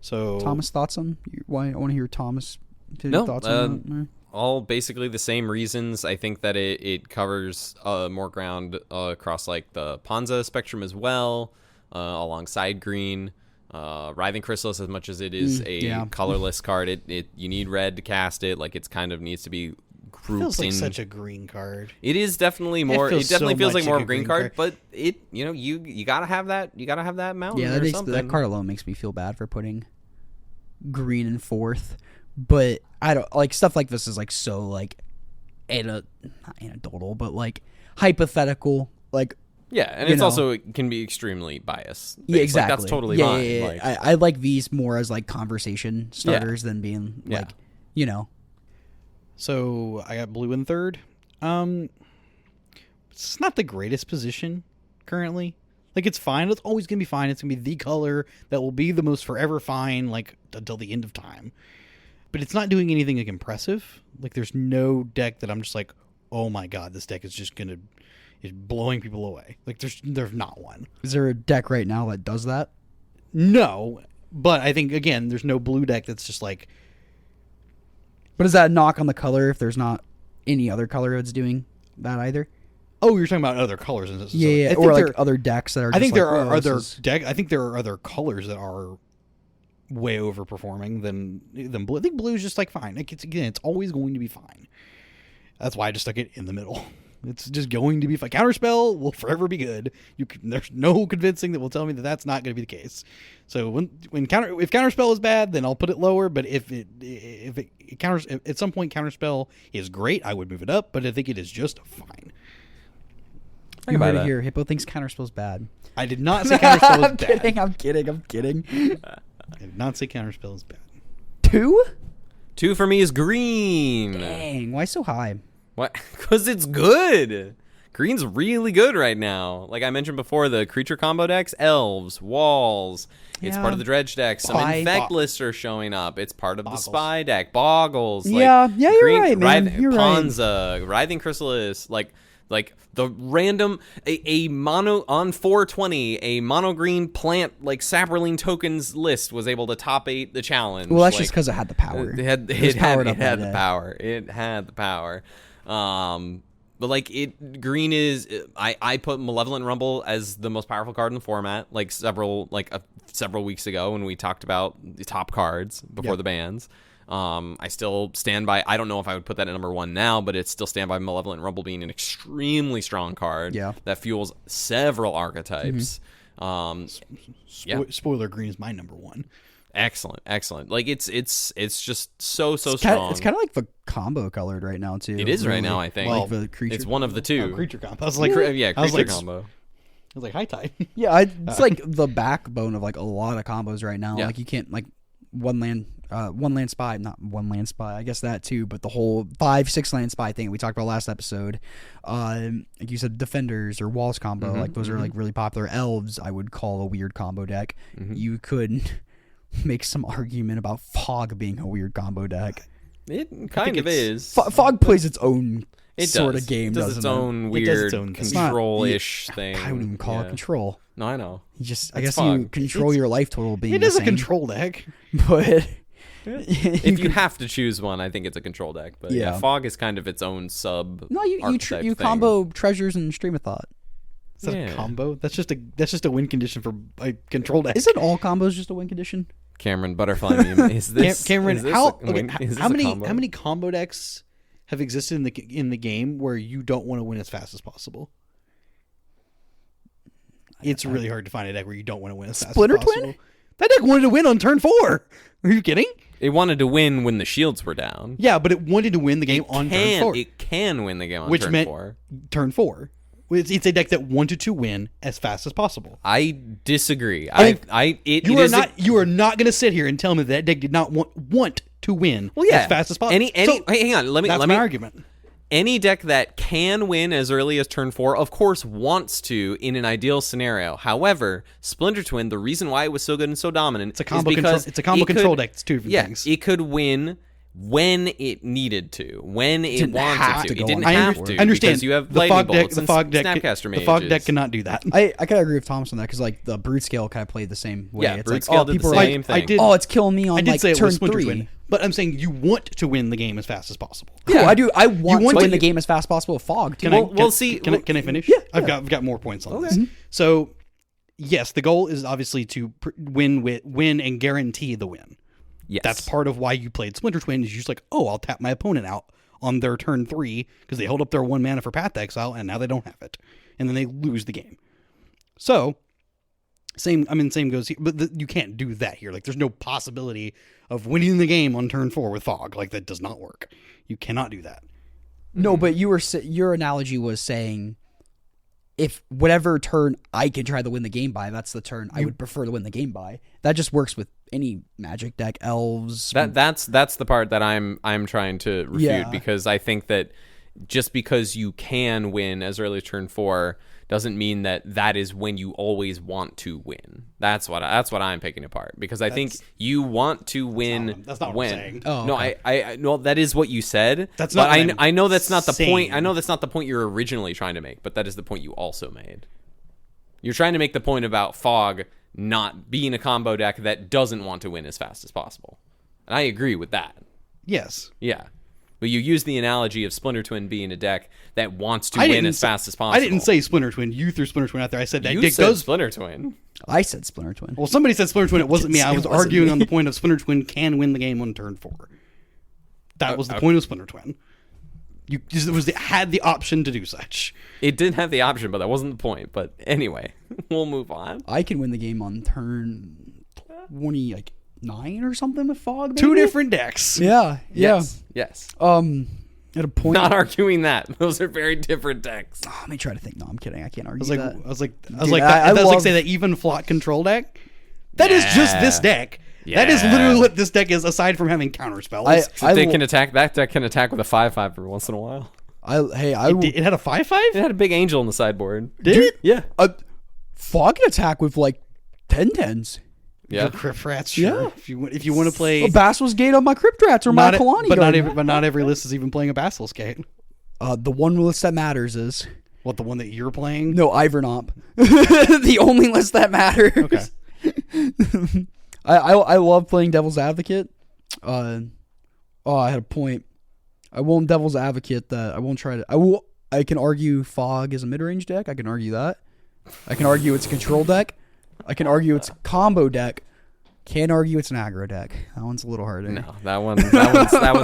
So Thomas, thoughts on why? I want to hear Thomas Any thoughts on that? All basically the same reasons. I think that it covers more ground across like the Ponza spectrum as well, alongside green. Writhing Chrysalis, as much as it is a colorless card, it you need red to cast it. Like it's kind of needs to be grouped feels like in. such a green card. It is definitely more. It definitely feels like more of a green card, but it you gotta have that. You gotta have that mountain. Yeah, that card alone makes me feel bad for putting green in fourth. But I don't like stuff like this is like so like not anecdotal, but like hypothetical. Like yeah, and it's also it can be extremely biased. Yeah, exactly. Like, that's totally fine. Yeah. Like, I like these more as like conversation starters than being like So I got blue in third. It's not the greatest position currently. Like it's fine. It's always gonna be fine. It's gonna be the color that will be the most forever fine, like until the end of time. But it's not doing anything like impressive. Like there's no deck that I'm just like, oh my god, this deck is blowing people away. Like there's not one. Is there a deck right now that does that? No, but I think again, there's no blue deck that's just like. But is that a knock on the color if there's not any other color that's doing that either? Oh, you're talking about other colors, yeah, or like other decks that are. I think there are other I think there are other colors that are way overperforming than blue. I think blue is just like fine. Like it's always going to be fine. That's why I just stuck it in the middle. It's just going to be fine. Counterspell will forever be good. There's no convincing that will tell me that that's not going to be the case. So if Counterspell is bad, then I'll put it lower. But if at some point Counterspell is great, I would move it up. But I think it is just fine. You heard it here. Hippo thinks Counterspell's bad. I did not say Counterspell is bad. I'm kidding. I did not say Counterspell is bad. 2? 2 for me is green. Dang, why so high? What? Because it's good. Green's really good right now. Like I mentioned before, the creature combo decks, elves, walls. It's part of the dredge deck. Some infect lists are showing up. It's part of the spy deck. Boggles. Yeah, you're right, man. You're Ponza, Writhing Chrysalis, like the random a mono on 420 a mono green plant like Saproline tokens list was able to top 8 the challenge. Well, that's just because it had the power. It had the power. It had the power. But like green is I put Malevolent Rumble as the most powerful card in the format like several weeks ago when we talked about the top cards before the bans. I still stand by. I don't know if I would put that at number 1 now, but it's still stand by Malevolent Rumble being an extremely strong card that fuels several archetypes. Spoiler: green is my number 1. Excellent. Like it's just so strong. It's kind of like the combo colored right now too. It is right now. I think like the creature. It's one of the two. Creature combo. I was like, creature combo. I was like, high tide. Yeah, it's like the backbone of like a lot of combos right now. Yeah. Like you can't like one land spy, not one land spy. I guess that too, but the whole 5-6 land spy thing we talked about last episode. Like you said, defenders or walls combo. Like those are like really popular. Elves, I would call a weird combo deck. You could make some argument about fog being a weird combo deck. It kind of is. Fog plays its own sort of game, it does doesn't its own weird control-ish thing. I wouldn't even call it control. No, I know. I guess fog. You control your life total being It is a control deck. But if you have to choose one, I think it's a control deck. But yeah, fog is kind of its own sub. No, you combo treasures and Stream of Thought. Is that a combo? That's just a win condition for a control deck. Isn't all combos just a win condition? Cameron Butterfly meme. Is this Cameron? How many combo decks have existed in the game where you don't want to win as fast as possible? It's really hard to find a deck where you don't want to win as fast as possible. Splinter Twin? That deck wanted to win on turn 4. Are you kidding? It wanted to win when the shields were down. Yeah, but it wanted to win the game on turn 4. It can win the game on which turn meant 4. Turn 4. It's a deck that wanted to win as fast as possible. I disagree. You are not going to sit here and tell me that deck did not want to win as fast as possible. Hang on. Let me. My argument. Any deck that can win as early as turn 4, of course, wants to in an ideal scenario. However, Splinter Twin, the reason why it was so good and so dominant, it's a combo control deck. It's two different things. It could win when it needed to, when it wanted to. It didn't have to. I understand. Because you have the lightning fog deck, bolts and Snapcaster Mages. The fog deck cannot do that. I kind of agree with Thomas on that because like the brute scale kind of played the same way. Yeah, it's brute like, scale did the same thing. it's killing me on like turn 3. But I'm saying you want to win the game as fast as possible. Cool, I do. I want to win to- the game as fast as possible with Fog. Too. Can I finish? Yeah, I've got more points on this. So, yes, the goal is obviously to win and guarantee the win. Yes. That's part of why you played Splinter Twin. Is you're just like, oh, I'll tap my opponent out on their turn 3 because they hold up their 1 mana for Path to Exile, and now they don't have it, and then they lose the game. So, same goes here, but you can't do that here. Like, there's no possibility of winning the game on turn 4 with Fog. Like, that does not work. You cannot do that. No, but your analogy was saying if whatever turn I can try to win the game by, that's the turn I would prefer to win the game by. That just works with any Magic deck, elves. That's the part that I'm trying to refute because I think that just because you can win as early as turn 4 doesn't mean that is when you always want to win. That's what I'm picking apart because I think you want to win. That's not what I'm saying. Oh, no, okay. I no, that is what you said. That's but not. I know that's not the saying. point. I know that's not the point you're originally trying to make, but that is the point you also made. You're trying to make the point about Fog not being a combo deck that doesn't want to win as fast as possible, and I agree with that. Yes. Yeah. But you use the analogy of Splinter Twin being a deck that wants to win as fast as possible. I didn't say Splinter Twin. You threw Splinter Twin out there. I said that You deck said goes. Splinter Twin. I said Splinter Twin. Well, somebody said Splinter Twin. It wasn't me. I was It wasn't arguing me. on the point of Splinter Twin can win the game on turn 4. That was the point of Splinter Twin. It had the option to do such. It did have the option, but that wasn't the point. But anyway, we'll move on. I can win the game on turn 29 or something with Fog. Maybe? 2 different decks. Yeah. Yes. At a point. Not arguing that. Those are very different decks. Oh, let me try to think. No, I'm kidding. I can't argue I that. was like, I that's like love- say that even Flock control deck. That is just this deck. That is Yeah. literally what this deck is, aside from having counter spells. That deck can attack with a 5/5 every once in a while. It had a 5/5. It had a big angel on the sideboard. Did it? Yeah. Fog can attack with like 10/10s. Yeah. Crypt Rats, sure. Yeah. If you want to play A Basilisk Gate on my Crypt Rats or my Kalani. but not every list is even playing a Basilisk Gate. The one list that matters is What, the one that you're playing? no Ivernop. The only list that matters. Okay. I love playing Devil's Advocate. I had a point. I won't Devil's Advocate that. I won't try to. I can argue Fog is a mid-range deck. I can argue that. I can argue it's a control deck. I can argue it's a combo deck. Can't argue it's an aggro deck. That one's a little harder. No, that one's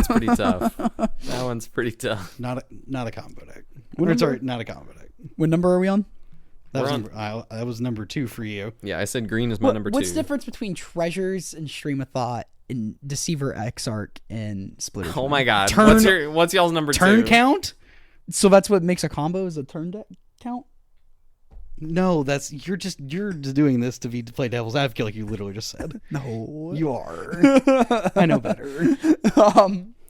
pretty tough. That one's pretty tough. Not a combo deck. What Sorry, number? not a combo deck. What number are we on? That was number 2 for you. Yeah, I said green is my number 2. What's the difference between Treasures and Stream of Thought and Deceiver Exarch and Splitter? Oh my god. Turn- What's y'all's number 2? Turn count? So that's what makes a combo is a turn deck count? No, you're just doing this to play Devil's Advocate, like you literally just said. No. You are. I know better.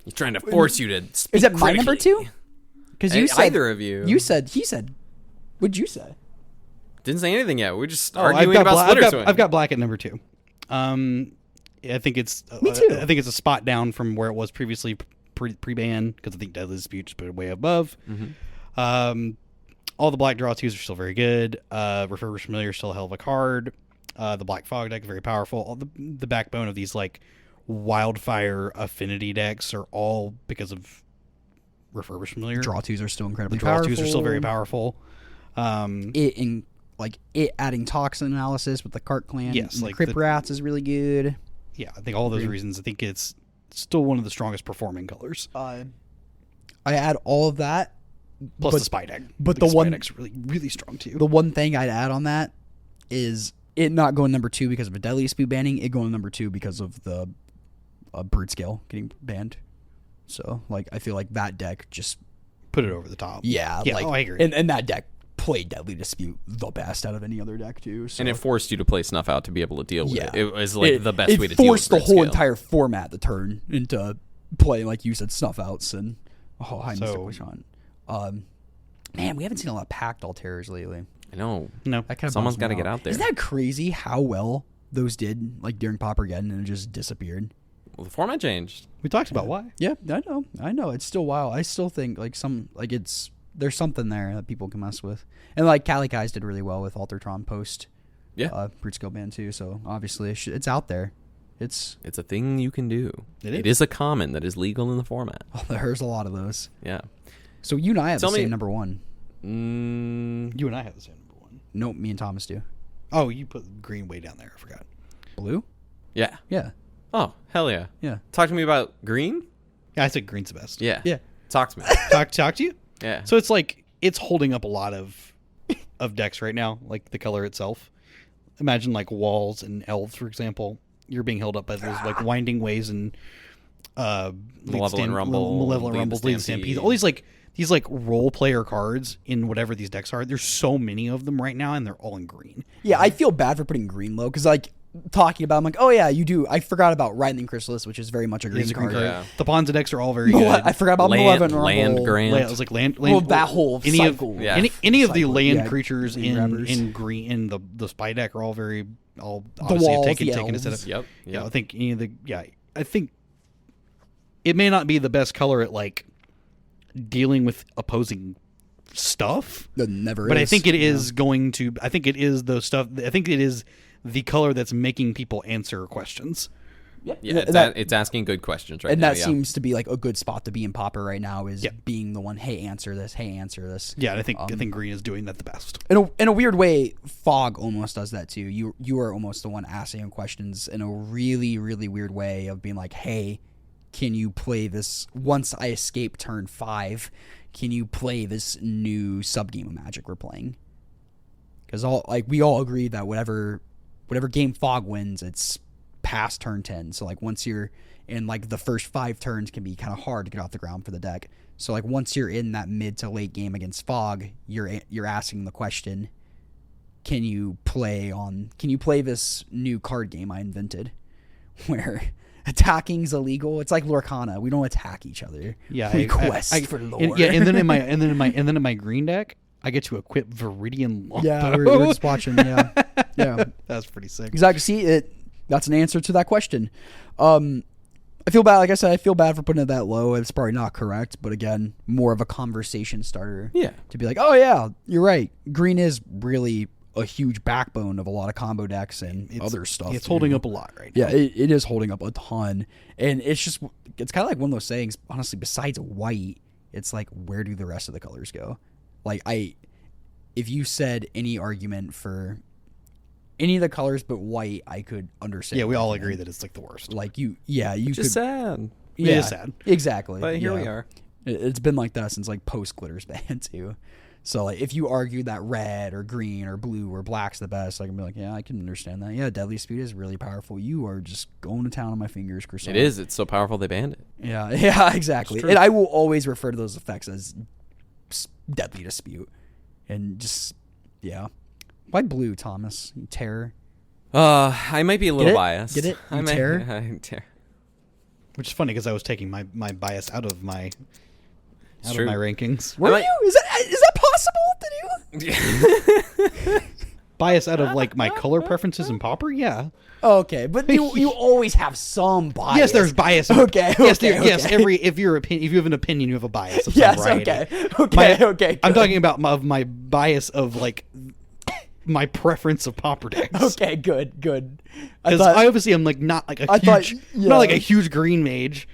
He's trying to force you to speak Is it my number critically. 2? Because you said Either of you. he said. What'd you say? Didn't say anything yet. We're just I've arguing got about Bla- Splitter I've Twin. got I've got black at number 2. I think it's Me too. I think it's a spot down from where it was previously pre-ban because I think Deadly Dispute just put it way above. All the black draw twos are still very good. Refurbished Familiar is still a hell of a card. The Black Fog deck is very powerful. All the backbone of these like Wildfire Affinity decks are all because of Refurbished Familiar. Draw twos are still incredibly The draw powerful. twos are still very powerful. It adding toxin analysis with the Cart Clan. Yes, and like the Crypt Rats is really good. Yeah, I think all those reasons. I think it's still one of the strongest performing colors. I add all of that. Plus but- the Spy deck. but Because the one- Spy deck's really, really strong too. The one thing I'd add on that is it not going number 2 because of a Deadly Dispute banning. It going number 2 because of the Brood Scale getting banned. So I feel like that deck just Put it over the top. yeah. I agree. And that deck played Deadly Dispute the best out of any other deck too. So. And it forced you to play Snuff Out to be able to deal with Yeah. it. It was the best way to It deal with forced the Grid whole Scale. entire format to turn into playing, like you said, Snuff Outs and High Mystic So- Wish on. Man, we haven't seen a lot of Pact Alters lately. I know. No. That kind of Someone's got to get out there. Isn't that crazy how well those did during Paupergeddon and it just disappeared? Well, the format changed. We talked about why. Yeah, I know. It's still wild. I still think there's something there that people can mess with. And Cali Guys did really well with Altertron post Yeah. Brute Skill ban too. So obviously it's out there. It's a thing you can do. It is a common that is legal in the format. oh, there's a lot of those. Yeah. So you and I have Tell the me- same number one. You and I have the same number 1. Nope, me and Thomas do. Oh, you put green way down there. I forgot. Blue? Yeah. Yeah. Oh, hell yeah. Yeah. Talk to me about green? Yeah, I said green's the best. Yeah. Yeah. Talk to me. Talk to you. Yeah. So it's like it's holding up a lot of decks right now, like the color itself. Imagine like walls and elves, for example. You're being held up by those like winding ways and Malevolent Rumble, Malevolent Lead the Rumbles, Lead the Stampede. Stampede. All these like role player cards in whatever these decks are. There's so many of them right now, and they're all in green. Yeah, I feel bad for putting green low because like talking about, I'm like, oh yeah, you do. I forgot about Lightning Chrysalis, which is very much a green It's a green card. card. Yeah. The Ponza decks are all very good. I forgot about Malevolent Rumble. Land grant. It was like land. Well, that whole any cycle. Of, Yeah. any of the Cycle, land yeah, creatures green grabbers. in green in the spy deck are all very all The obviously walls, taken the taken instead elves. of Yep. yeah. I think any of the I think it may not be the best color at like dealing with opposing stuff, That never but is. I think it is going to. I think it is the stuff. I think it is the color that's making people answer questions. Yeah, Yeah, it's asking good questions right and now. that seems to be like a good spot to be in Pauper right now is Yeah. being the one, hey, answer this, hey, answer this. Yeah, and I think green is doing that the best. In a weird way, Fog almost does that too. You are almost the one asking him questions in a really, really weird way of being like, hey, can you play this once I escape turn 5? Can you play this new sub game of Magic we're playing? Because we all agree that whatever game Fog wins, it's past turn 10. So like once you're in like the first 5 turns can be kind of hard to get off the ground for the deck. So like once you're in that mid to late game against Fog, you're asking the question, can you play this new card game I invented where attacking's illegal? It's like Lorcana. We don't attack each other. Yeah, we quest for lore. And then in my green deck, I get to equip Viridian Longbow. Yeah, we're just watching. Yeah, yeah, That's pretty sick. exactly. See, that's an answer to that question. I feel bad. Like I said, I feel bad for putting it that low. It's probably not correct, but again, more of a conversation starter. Yeah. To be like, oh yeah, you're right. Green is really a huge backbone of a lot of combo decks and other stuff. It's holding up a lot right now. Yeah, it is holding up a ton, and it's kind of like one of those sayings. Honestly, besides white, it's like, where do the rest of the colors go? Like if you said any argument for any of the colors but white, I could understand. Yeah, we all argument. agree that it's like the worst. Like you could. Just sad. Yeah, It is sad. Exactly. But here yeah. we are. It's been like that since like post Glitter's ban too. So like if you argue that red or green or blue or black's the best, I can be like, yeah, I can understand that. Yeah, Deadly Speed is really powerful. You are just going to town on my fingers, Croissant. It is. It's so powerful they banned it. Yeah, yeah, exactly. And I will always refer to those effects as Deadly Dispute. And just, yeah. Why blue, Thomas? You terror? I might be a little Get it? biased. Get it? I You might, terror? terror. Which is funny because I was taking my bias out of my true. rankings. Were you? Is that possible to do? Bias out of like my color preferences in Pauper? Yeah. Okay, but you always have some bias. Yes, there's bias. Okay, Yes, okay, yes. okay. If you have an opinion, you have a bias. Of some Yes, variety. okay. I'm good. talking about my bias of like my preference of Pauper decks. Okay, good. Because I obviously am like not like a huge, not like a huge green mage.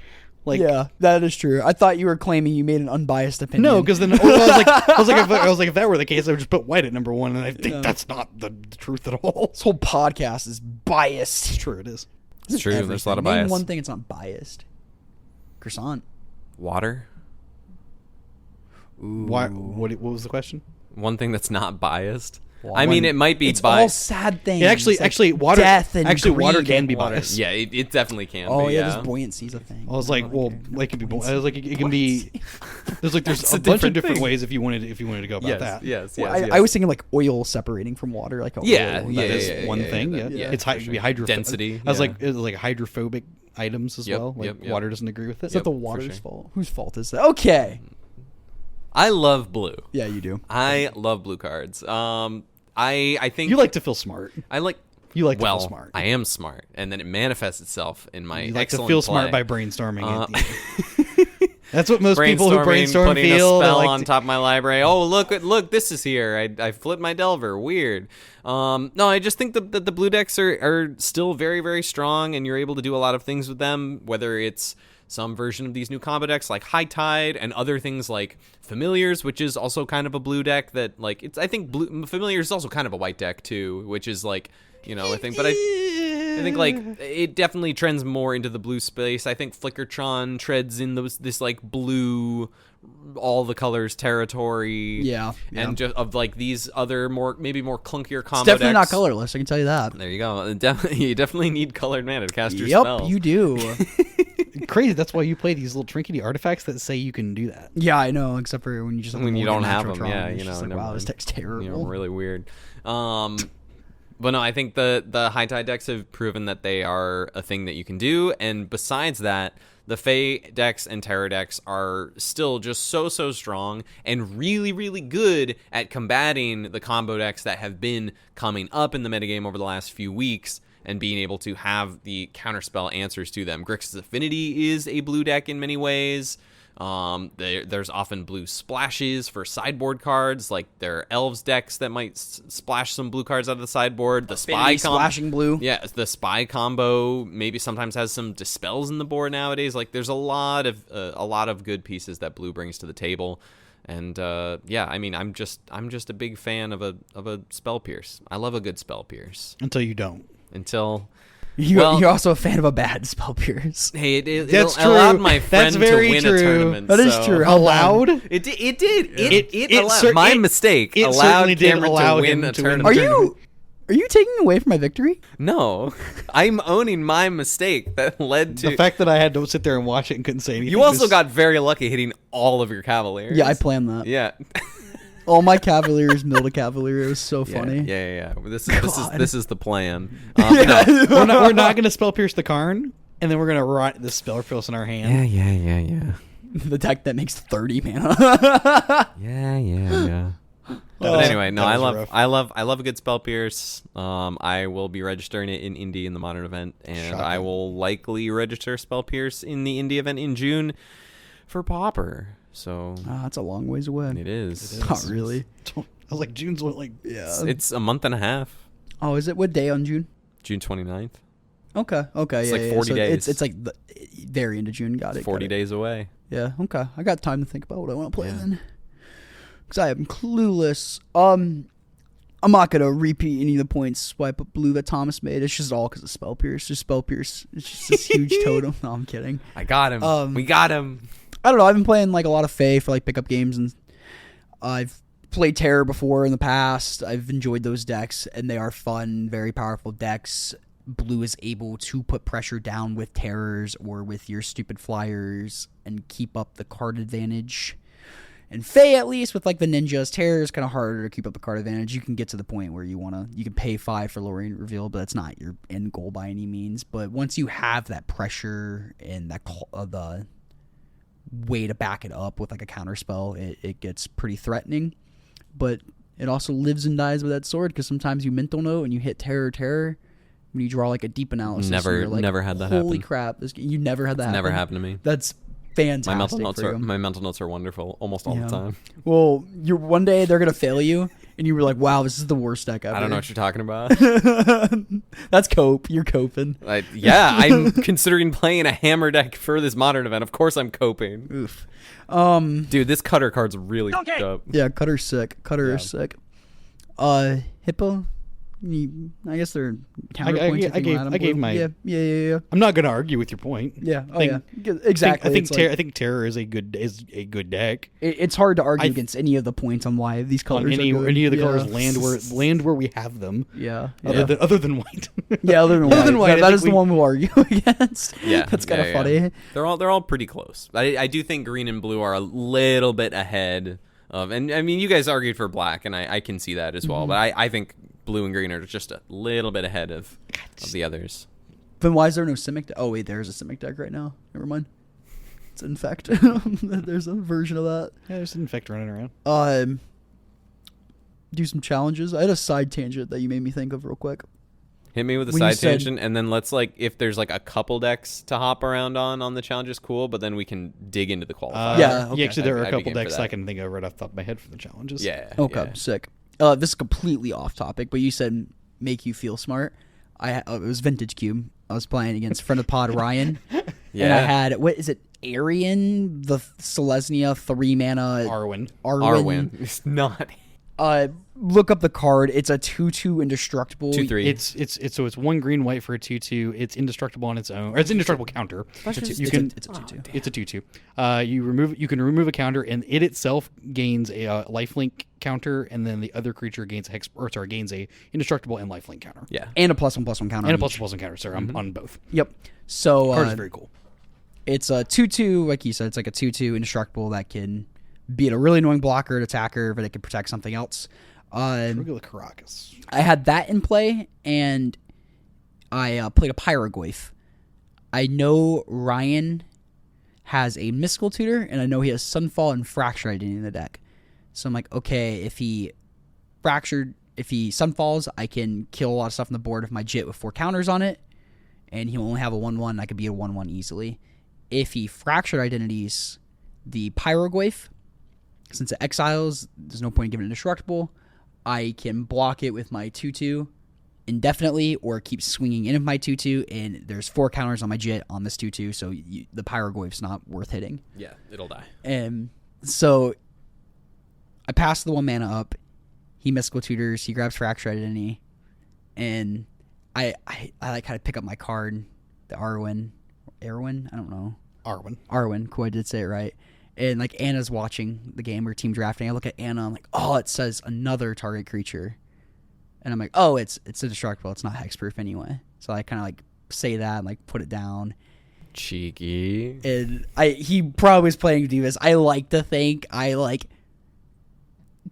Like yeah, that is true. I thought you were claiming you made an unbiased opinion. no, because then I was like, if that were the case, I would just put white at number 1, and I think that's not the truth at all. this whole podcast is biased. It's true, it is. It's true. There's a lot of Name bias. one thing it's not biased. Croissant. Water. Ooh. Why? What was the question? One thing that's not biased. Well, I mean, it might be It's all biased. sad things. Yeah, actually, like water. Death and Water greed can and be water. biased. Yeah, it definitely can. Oh be, yeah, yeah. this buoyancy's a thing. I was like, well, it can be. I was like, it can be. There's It's a a bunch of different different thing. ways if you wanted to go about yes, that. yes, Well, yes. I was thinking like oil separating from water, like a Yeah, oil. yeah, That is yeah, one yeah, thing. yeah, Yeah, yeah, it's for it can be hydrophobic Density, I was yeah. like, it was like hydrophobic items as Yep, well. Like yep. water doesn't agree with it. Is that the for water's sure. fault? Whose fault is that? Okay. I love blue. Yeah, you do. I love blue cards. I think You like to feel smart. I like. You like to Well, feel smart. I am smart, and then it manifests itself in my You like to excellent feel play. smart by brainstorming. That's what most people who brainstorm putting feel. a spell like on top of my library. Oh, look, this is here. I flipped my Delver. Weird. No, I just think that the blue decks are still very, very strong, and you're able to do a lot of things with them, whether it's some version of these new combo decks like High Tide and other things like Familiars, which is also kind of a blue deck that, like, it's, I think Familiars is also kind of a white deck too, which is like, you know, I think, but I think like it definitely trends more into the blue space. I think Flickertron treads in this like blue, all the colors territory. Yeah. And just of like these other maybe more clunkier combo It's definitely decks. not colorless, I can tell you that. There you go. You definitely need colored mana to cast your Yep, spells. you do. crazy. That's why you play these little trinkety artifacts that say you can do that. Yeah, I know, except for when you just have When you Morgan don't have them, Naturotron, yeah, it's you know, just like, never wow, this mind. deck's terrible. You know, really weird. But no, I think the High Tide decks have proven that they are a thing that you can do, and besides that, the Fae decks and Terror decks are still just so strong and really, really good at combating the combo decks that have been coming up in the metagame over the last few weeks and being able to have the counterspell answers to them. Grixis Affinity is a blue deck in many ways. There's often blue splashes for sideboard cards, like there are elves decks that might splash some blue cards out of the sideboard. The spy splashing blue. Yeah, the spy combo maybe sometimes has some dispels in the board nowadays. Like there's a lot of good pieces that blue brings to the table. And yeah, I mean, I'm just a big fan of a spell pierce. I love a good spell pierce. Until you don't. You're also a fan of a bad spell pierce. Hey, That's it true. allowed my friend That's very to win true. a tournament. That is so- true. Allowed? It did. It It allowed. cer- My it- mistake it allowed certainly did Cameron allow to win him a to win tournament. Are you taking away from my victory? No, I'm owning my mistake that led to. The fact that I had to sit there and watch it and couldn't say anything. You also was- got very lucky hitting all of your Cavaliers. Yeah, I planned that. Yeah. All my Cavaliers milled a Cavalier. It was so funny. Yeah. God. This is the plan. Yeah. we're not going to spell pierce the Karn, and then we're going to rot the spell pierce in our hand. Yeah. The deck that makes 30 mana. Yeah. But Oh, anyway, no, that was I rough. love a good spell pierce. I will be registering it in Indy in the modern event, and Shocking. I will likely register spell pierce in the Indy event in June for Pauper. So That's a long ways away. it is. Not really. I was like, June's like, Yeah. It's a month and a half. Oh, is it? What day on June? June 29th. Okay. It's Yeah, like yeah, 40 so days. It's like very into June. Got it. 40 days away. Yeah. Okay. I got time to think about what I want to play Yeah. then. Because I am clueless. I'm not gonna repeat any of the points why I put blue that Thomas made. It's just all because of spell pierce. Just spell pierce. It's just this huge totem. No, I'm kidding. I got him. We got him. I don't know. I've been playing like a lot of Fae for like pickup games, and I've played Terror before in the past. I've enjoyed those decks, and they are fun, very powerful decks. Blue is able to put pressure down with Terrors or with your stupid Flyers and keep up the card advantage. And Fae, at least with like the ninjas, Terror is kind of harder to keep up the card advantage. You can get to the point where you can pay 5 for lowering reveal, but that's not your end goal by any means. But once you have that pressure and that the way to back it up with like a counter spell, it gets pretty threatening. But it also lives and dies with that sword, because sometimes you mental note and you hit terror when you draw like a deep analysis. Never- and you're like, never had that holy happen. crap, you never had that It's never happen? happened to me. That's fantastic. My mental notes are wonderful almost all the time. Well, one day they're gonna fail you, and you were like, "Wow, this is the worst deck ever." I don't know what you're talking about. That's cope. You're coping. I'm considering playing a hammer deck for this modern event. Of course I'm coping. Oof. Dude, this cutter card's really fucked up. Yeah, Cutter's sick. Cutter is sick. Hippo. I guess they're counterpoints. if you gave- want I gave blue. my- Yeah. I'm not going to argue with your point. Yeah. Oh, think- yeah. Exactly. I think Terror is a good deck. It's hard to argue I- against any of the points on why these colors On any are good. of the Yeah. colors land where we have them. Yeah. Other than white. Yeah, other than Other than white. white, I That think is the one we'll argue against. Yeah, That's kind of yeah. funny. They're all pretty close. I do think green and blue are a little bit ahead of, and I mean, you guys argued for black, and I can see that as well. But I think blue and green are just a little bit ahead of the others. Then why is there no Simic deck? Oh, wait, there's a Simic deck right now. Never mind. It's Infect. There's a version of that. Yeah, there's an Infect running around. Do some challenges. I had a side tangent that you made me think of real quick. Hit me with a When you side said- tangent, and then let's like if there's like a couple decks to hop around on the challenges, cool. But then we can dig into the qualifier. Yeah, okay. Actually, there are a I'd couple begin for decks that. I can think of right off the top of my head for the challenges. Yeah. Okay, yeah. sick. This is completely off topic, but you said make you feel smart. It was Vintage Cube. I was playing against friend of the pod Ryan, and I Yeah. had what is it? Arian, the Selesnya 3 mana Arwen. Arwen. It's not Look up the card. It's a 2/2 indestructible. 2/3. It's 1 green white for a 2/2. It's indestructible on its own, or it's indestructible counter. It's a two- You it's can- a 2/2. It's a 2/2. You can remove a counter, and it itself gains a lifelink counter, and then the other creature gains gains a indestructible and lifelink counter, Yeah. And a +1/+1 counter. and a on plus each. plus counter. Sorry, on both. Yep. So Card is very cool. it's a 2/2, like you said. It's like a 2/2 indestructible that can beat a really annoying blocker, attacker, but it can protect something else. Regular Caracas. I had that in play, and I played a Pyroglyph. I know Ryan has a Mystical Tutor, and I know he has Sunfall and Fracture Identity in the deck. So I'm like, okay, if he Sunfalls, I can kill a lot of stuff on the board with my Jit with 4 counters on it, and he'll only have a 1/1, I could beat a 1/1 easily. If he Fractured Identities the Pyroglyph, since it exiles, there's no point in giving it indestructible. I can block it with my 2/2 indefinitely, or keep swinging in with my 2/2, and there's 4 counters on my Jit on this 2/2, so the Pyroglyph's not worth hitting. Yeah. It'll die. And so I pass the 1 mana up. He Mystical Tutors. He grabs Fracture Identity, and I like kind of pick up my card, the Arwen. I don't know. Arwen. Cool, I did say it right. And like Anna's watching the game, or team drafting. I look at Anna. I'm like, oh, it says another target creature, and I'm like, oh, it's indestructible. It's not hexproof anyway. So I kind of like say that and like put it down. Cheeky. And he probably was playing Divas. I like to think I like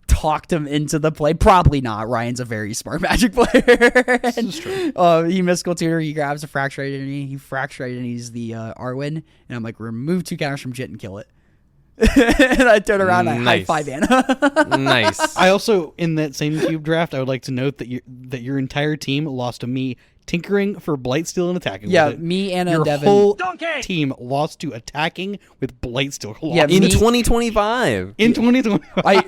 talked him into the play. Probably not. Ryan's a very smart Magic player. This is true. He Mystical Tutor. He grabs a Fracture Identity. He Fracture Identities the Arwen, and I'm like, remove 2 counters from Jit and kill it. And I turn around and I Nice. high five Anna. Nice. I also, in that same cube draft, I would like to note that your entire team lost to me tinkering for Blightsteel and attacking. Yeah, with it. me, Anna, Your and Devin. whole team lost to attacking with Blightsteel. Yeah, In me- 2025. in 2020. I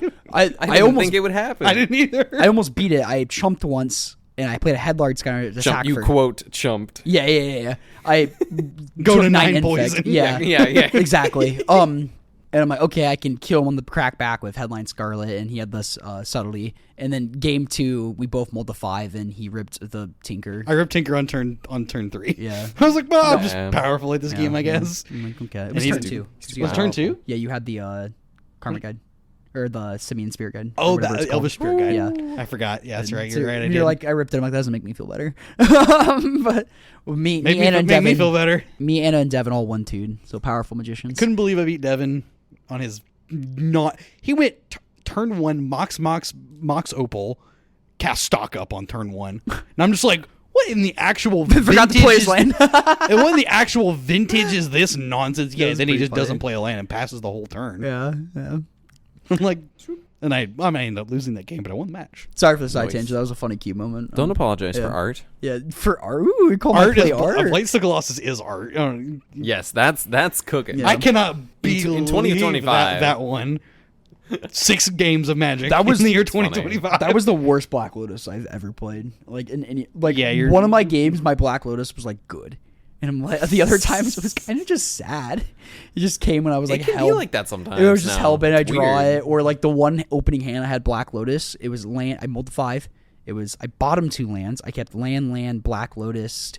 I almost think it would happen. I didn't either. I almost beat it. I chumped once, and I played a Headlord Skyner to attack You for. quote chumped. Yeah. I Go took to 9 infect. poison. Yeah. Yeah. Exactly. And I'm like, okay, I can kill him on the crack back with Headline Scarlet, and he had this subtlety. And then game 2, we both mulled the 5, and he ripped the Tinker. I ripped Tinker on turn 3. Yeah. I was like, well, I'm Yeah. just powerful at this game, I guess. I'm like, okay. It And was he's- turn 2. Was turn 2? Yeah, you had the Karma Guide. Or the Simian Spirit Guide. or Oh, whatever it's that called. Elvish Spirit Guide. Yeah. I forgot. Yeah, that's right. So You're right. I you're did. like, I ripped it. I'm like, that doesn't make me feel better. But me, Make Anna, and make me Devin, feel better. me, Anna, and Devin all 1-2'd. So powerful magicians. Couldn't believe I beat Devin on his not. He went turn 1 Mox Opal, cast stock up on turn 1, and I'm just like, what in the actual Forgot to play his land. And what in the actual vintage is this nonsense? Yeah, was then he pretty just doesn't funny. play a land and passes the whole turn. Yeah. I'm like, and I might end up losing that game, but I won the match. Sorry for the side Nice. tangent. That was a funny cute moment. Don't apologize yeah. for art. Yeah, for art. Ooh, we call my play art. Blightsteel Colossus is art. Yes, that's cooking. Yeah. I cannot believe in 2025. that one. 6 games of Magic. That was in the year funny. 2025. That was the worst Black Lotus I've ever played. Like in any Yeah, you're- one of my games, my Black Lotus was like good, and I'm like the other times it was kind of just sad. It just came when I was like It can hell. be like that sometimes. It was just no. hellbent. I It's draw weird. it, or like the one opening hand I had Black Lotus. It was land. I mulled the 5. It was I bottom 2 lands. I kept land, Black Lotus,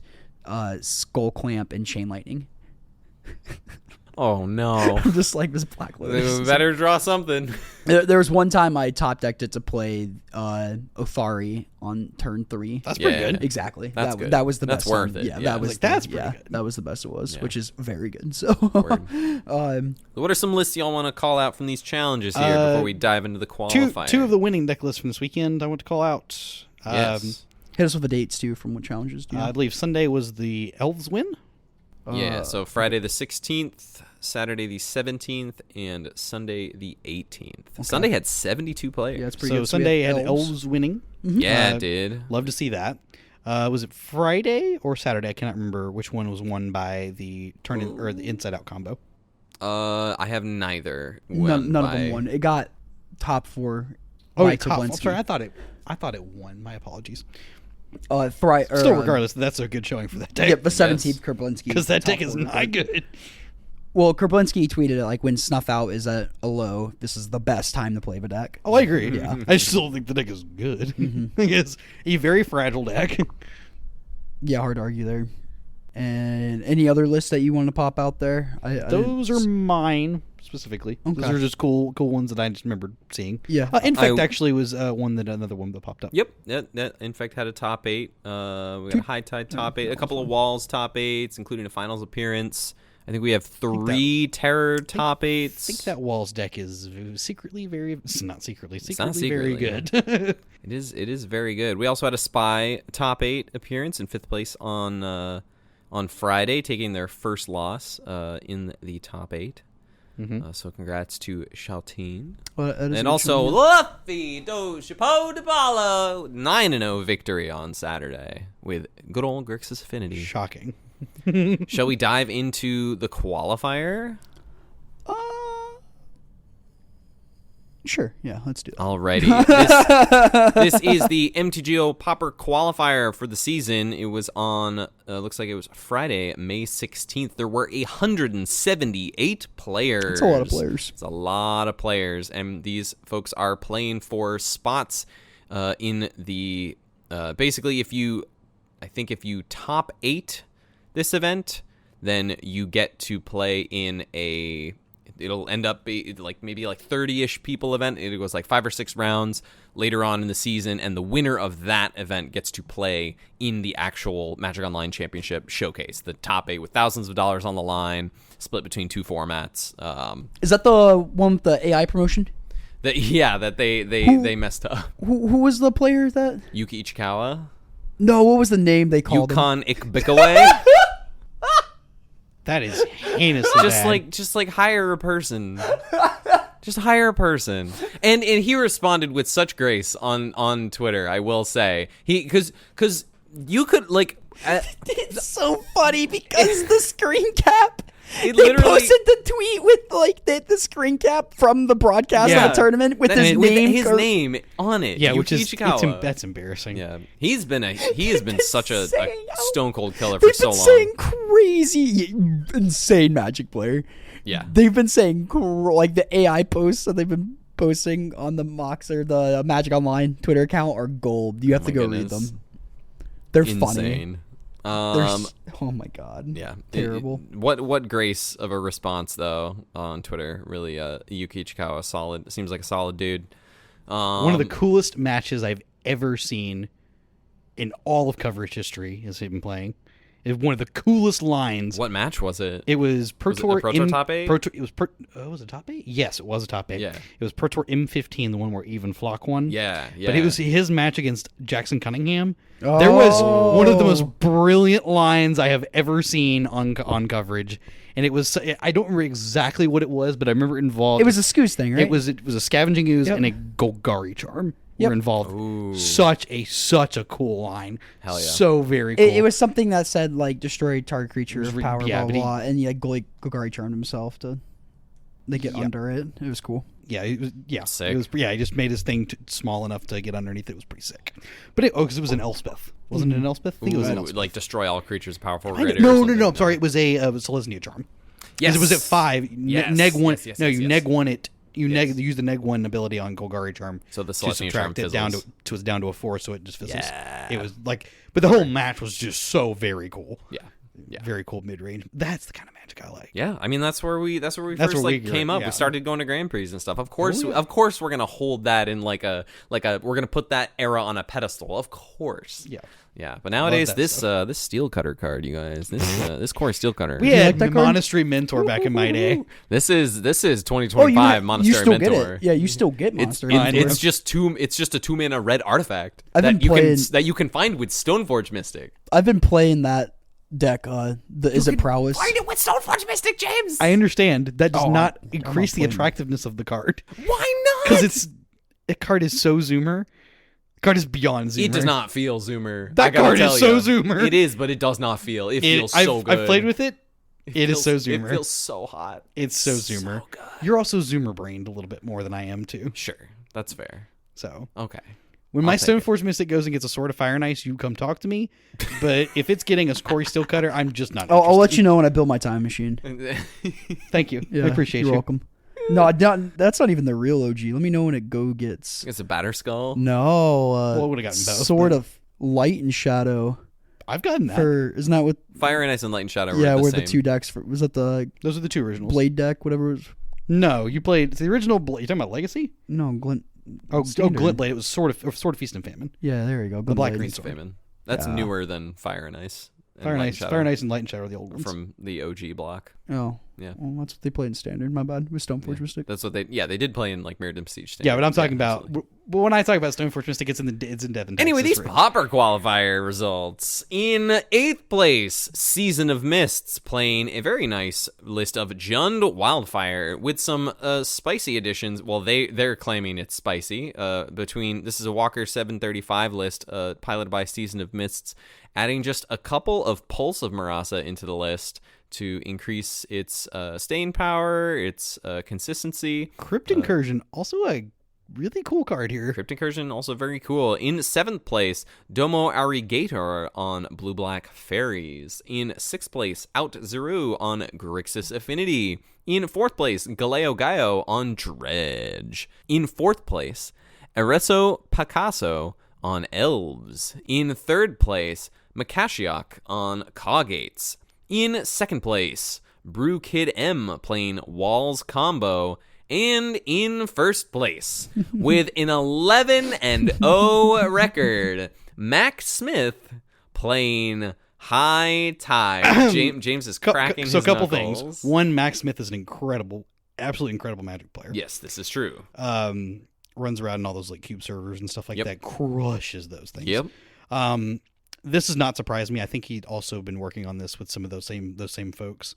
Skull Clamp, and Chain Lightning. Oh no. I'm just like this Black Lotus. We better draw something. There was one time I top decked it to play Othari on turn 3. That's pretty Yeah. good. Exactly. That's that, good. that was the That's best. worth time. it. Yeah, Yeah. that was Like, that's pretty yeah, good. that was the best it was, Yeah. which is very good. So, Word. What are some lists y'all want to call out from these challenges here before we dive into the qualifier? Two of the winning deck lists from this weekend I want to call out. Yes. hit us with the dates too from what challenges do. I believe Sunday was the Elves win. Yeah, so Friday the 16th, Saturday the 17th, and Sunday the 18th. Sunday had 72 players. yeah, it's pretty So good. Sunday we had have Elves winning. Yeah, Uh, it did. Love to see that. Was it Friday or Saturday? I cannot remember which one was won by the or the Inside Out combo. I have neither. None of them won. It got top 4. Oh, by I'm Tablinski. sorry. I thought it won. My apologies. Still, Regardless, that's a good showing for that deck. Yep, the 17th Kerblinski. Because that deck top is 4 not good. Well, Kerblinski tweeted it like when Snuff Out is at a low, this is the best time to play the deck. Oh, I agree. Yeah. I still think the deck is good. It's a very fragile deck. Yeah, hard to argue there. And any other lists that you want to pop out there? Those are mine specifically. Okay. Those are just cool ones that I just remembered seeing. Yeah. Infect actually was another one that popped up. Yep. That Infect had a top 8. We got a High Tide top 8. A couple of Walls top 8s, including a finals appearance. I think we have 3 Terror top 8s. I think that Walls deck is secretly very... It's not secretly. Secretly, secretly. very good. It is very good. We also had a Spy top 8 appearance in 5th place on Friday, taking their first loss in the top 8. So congrats to Shaltine. And also Luffy do Chapeau de Bala 9-0 victory on Saturday with good old Grixis Affinity. Shocking. Shall we dive into the qualifier? Sure. Yeah, let's do that. Alrighty. This is the MTGO Pauper Qualifier for the season. It was on, looks like it was Friday, May 16th. There were 178 players. That's a lot of players. It's a lot of players. And these folks are playing for spots in the, basically if you top 8 this event, then you get to play in it'll end up be like maybe like 30-ish people event. It goes like 5 or 6 rounds later on in the season, and the winner of that event gets to play in the actual Magic Online Championship showcase, the top 8 with thousands of dollars on the line, split between 2 formats. Is that the one with the AI promotion? That they messed up. Who was the player that? Yuki Ichikawa. No, what was the name they called him? Yukon Ikbikaway. That is heinously bad. Just like hire a person. Just hire a person. And he responded with such grace on Twitter, I will say. Cuz you could like It's so funny because the screen cap. They literally posted the tweet with like the screen cap from the broadcast of the tournament with his name on it. Yeah, Yuki which is Ichikawa. that's embarrassing. Yeah, he has been such a stone cold killer for They've so been long. saying crazy, insane Magic player. Yeah, they've been saying like the AI posts that they've been posting on the Mox or the Magic Online Twitter account are gold. You have to go read them. They're funny. Oh my god. Yeah. Terrible. What grace of a response though on Twitter. Really Yuki Ichikawa seems like a solid dude. One of the coolest matches I've ever seen in all of coverage history is him playing. It's one of the coolest lines. What match was it? It was Pro Tour top 8? Was it top 8? Yes, it was a top 8. Yeah. It was Pro Tour M15, the one where Even Flock won. Yeah. But it was his match against Jackson Cunningham. Oh. There was one of the most brilliant lines I have ever seen on coverage. And it was, I don't remember exactly what it was, but I remember it involved. It was a Scoos thing, right? It was a Scavenging Ooze and a Golgari Charm. Were involved. Ooh. Such a cool line. Hell yeah. So very cool. It was something that said like destroy target creature of power, yeah, blah blah, and Golgari charmed himself to get under it. It was cool. Yeah, it was sick. It was, he just made his thing small enough to get underneath it. It was pretty sick. But because it was an Elspeth, wasn't it an Elspeth? I think it was an Elspeth. Like destroy all creatures powerful greater. No. I'm sorry. It was a Selesnya Charm. Yes. It was at 5. Yes. Neg 1. Yes, You neg 1 it. You use the neg 1 ability on Golgari Charm. So the to Selesnya Charm subtract it fizzles. down to a 4, so it just fizzles. Yeah. It was like, but the whole match was just so very cool. Yeah. Very cool mid range. That's the kind of magic I like. Yeah, I mean that's where we first came up. Yeah. We started going to Grand Prix and stuff. Of course, we're gonna hold that in like a we're gonna put that era on a pedestal. Of course. Yeah. Yeah, but nowadays this Steel Cutter card, you guys, this core Steel Cutter. We had the Monastery Mentor back in my day. This is 2025 Monastery you still Mentor. Get it. Yeah, you still get Monastery. It's just a 2 mana red artifact that you can find with Stoneforge Mystic. I've been playing that deck. Is it Prowess? Find it with Stoneforge Mystic, James. I understand that does not increase the attractiveness of the card. Why not? Because the card is so zoomer. Card is beyond Zoomer. It does not feel Zoomer. That I gotta card tell is so ya. Zoomer. It is, but it does not feel. It feels so good. I've played with it. It is so Zoomer. It feels so hot. It's so Zoomer. So good. You're also Zoomer brained a little bit more than I am too. Sure, that's fair. So Okay. when my I'll take Stoneforge Mystic goes and gets a Sword of Fire and Ice, you come talk to me. But if it's getting a Corey Steelcutter, I'm just not. I'll let you know when I build my time machine. Thank you. Yeah, I appreciate you're you. welcome. No, that's not even the real OG. Let me know when it gets. It's a batter skull. No, Well, I would have gotten both. Sword but of Light and Shadow. I've gotten that. Isn't that what? Fire and Ice and Light and Shadow. Yeah, were where the the two decks was that the Those are the two originals. Blade deck, whatever it was. No, you played the original Blade. You talking about Legacy? No, Glint. Glint Blade. It was Sword of Feast and Famine. Yeah, there you go. The black Glint green Blade. sword. Famine. That's Yeah. newer than Fire and Ice. And Fire and Light Ice, Shadow Fire and Ice, and Light and Shadow are the old ones. from the OG block. Oh, Yeah. Well, that's what they played in Standard. My bad. With Stoneforge Mystic. That's what they. Yeah, they did play in like Mirrodin Siege. Yeah, but I'm talking about. absolutely. But when I talk about Stoneforge Mystic, it's in Devon. Anyway, Texas, these right? Pauper Qualifier results. In 8th place, Season of Mists, playing a very nice list of Jund Wildfire with some spicy additions. Well, they're claiming it's spicy. This is a Walker 735 list piloted by Season of Mists, adding just a couple of Pulse of Marasa into the list to increase its staying power, its consistency. Crypt Incursion, also a really cool card here. Crypt Incursion, also very cool. In 7th place, Domo Arigator on Blue-Black Fairies. In 6th place, Out Zeru on Grixis Affinity. In 4th place, Galeo Gaio on Dredge. In 4th place, Ereso Picasso on Elves. In 3rd place, Makashiok on Cawgates. In 2nd place, Brew Kid M playing Walls Combo. And in 1st place, with an 11-0 record, Mac Smith playing High Tide. James is cracking his So a couple knuckles. things. One, Max Smith is an absolutely incredible Magic player. Yes, this is true. Runs around in all those like cube servers and stuff like Yep. that. Crushes those things. Yep. This has not surprised me. I think he'd also been working on this with some of those same folks.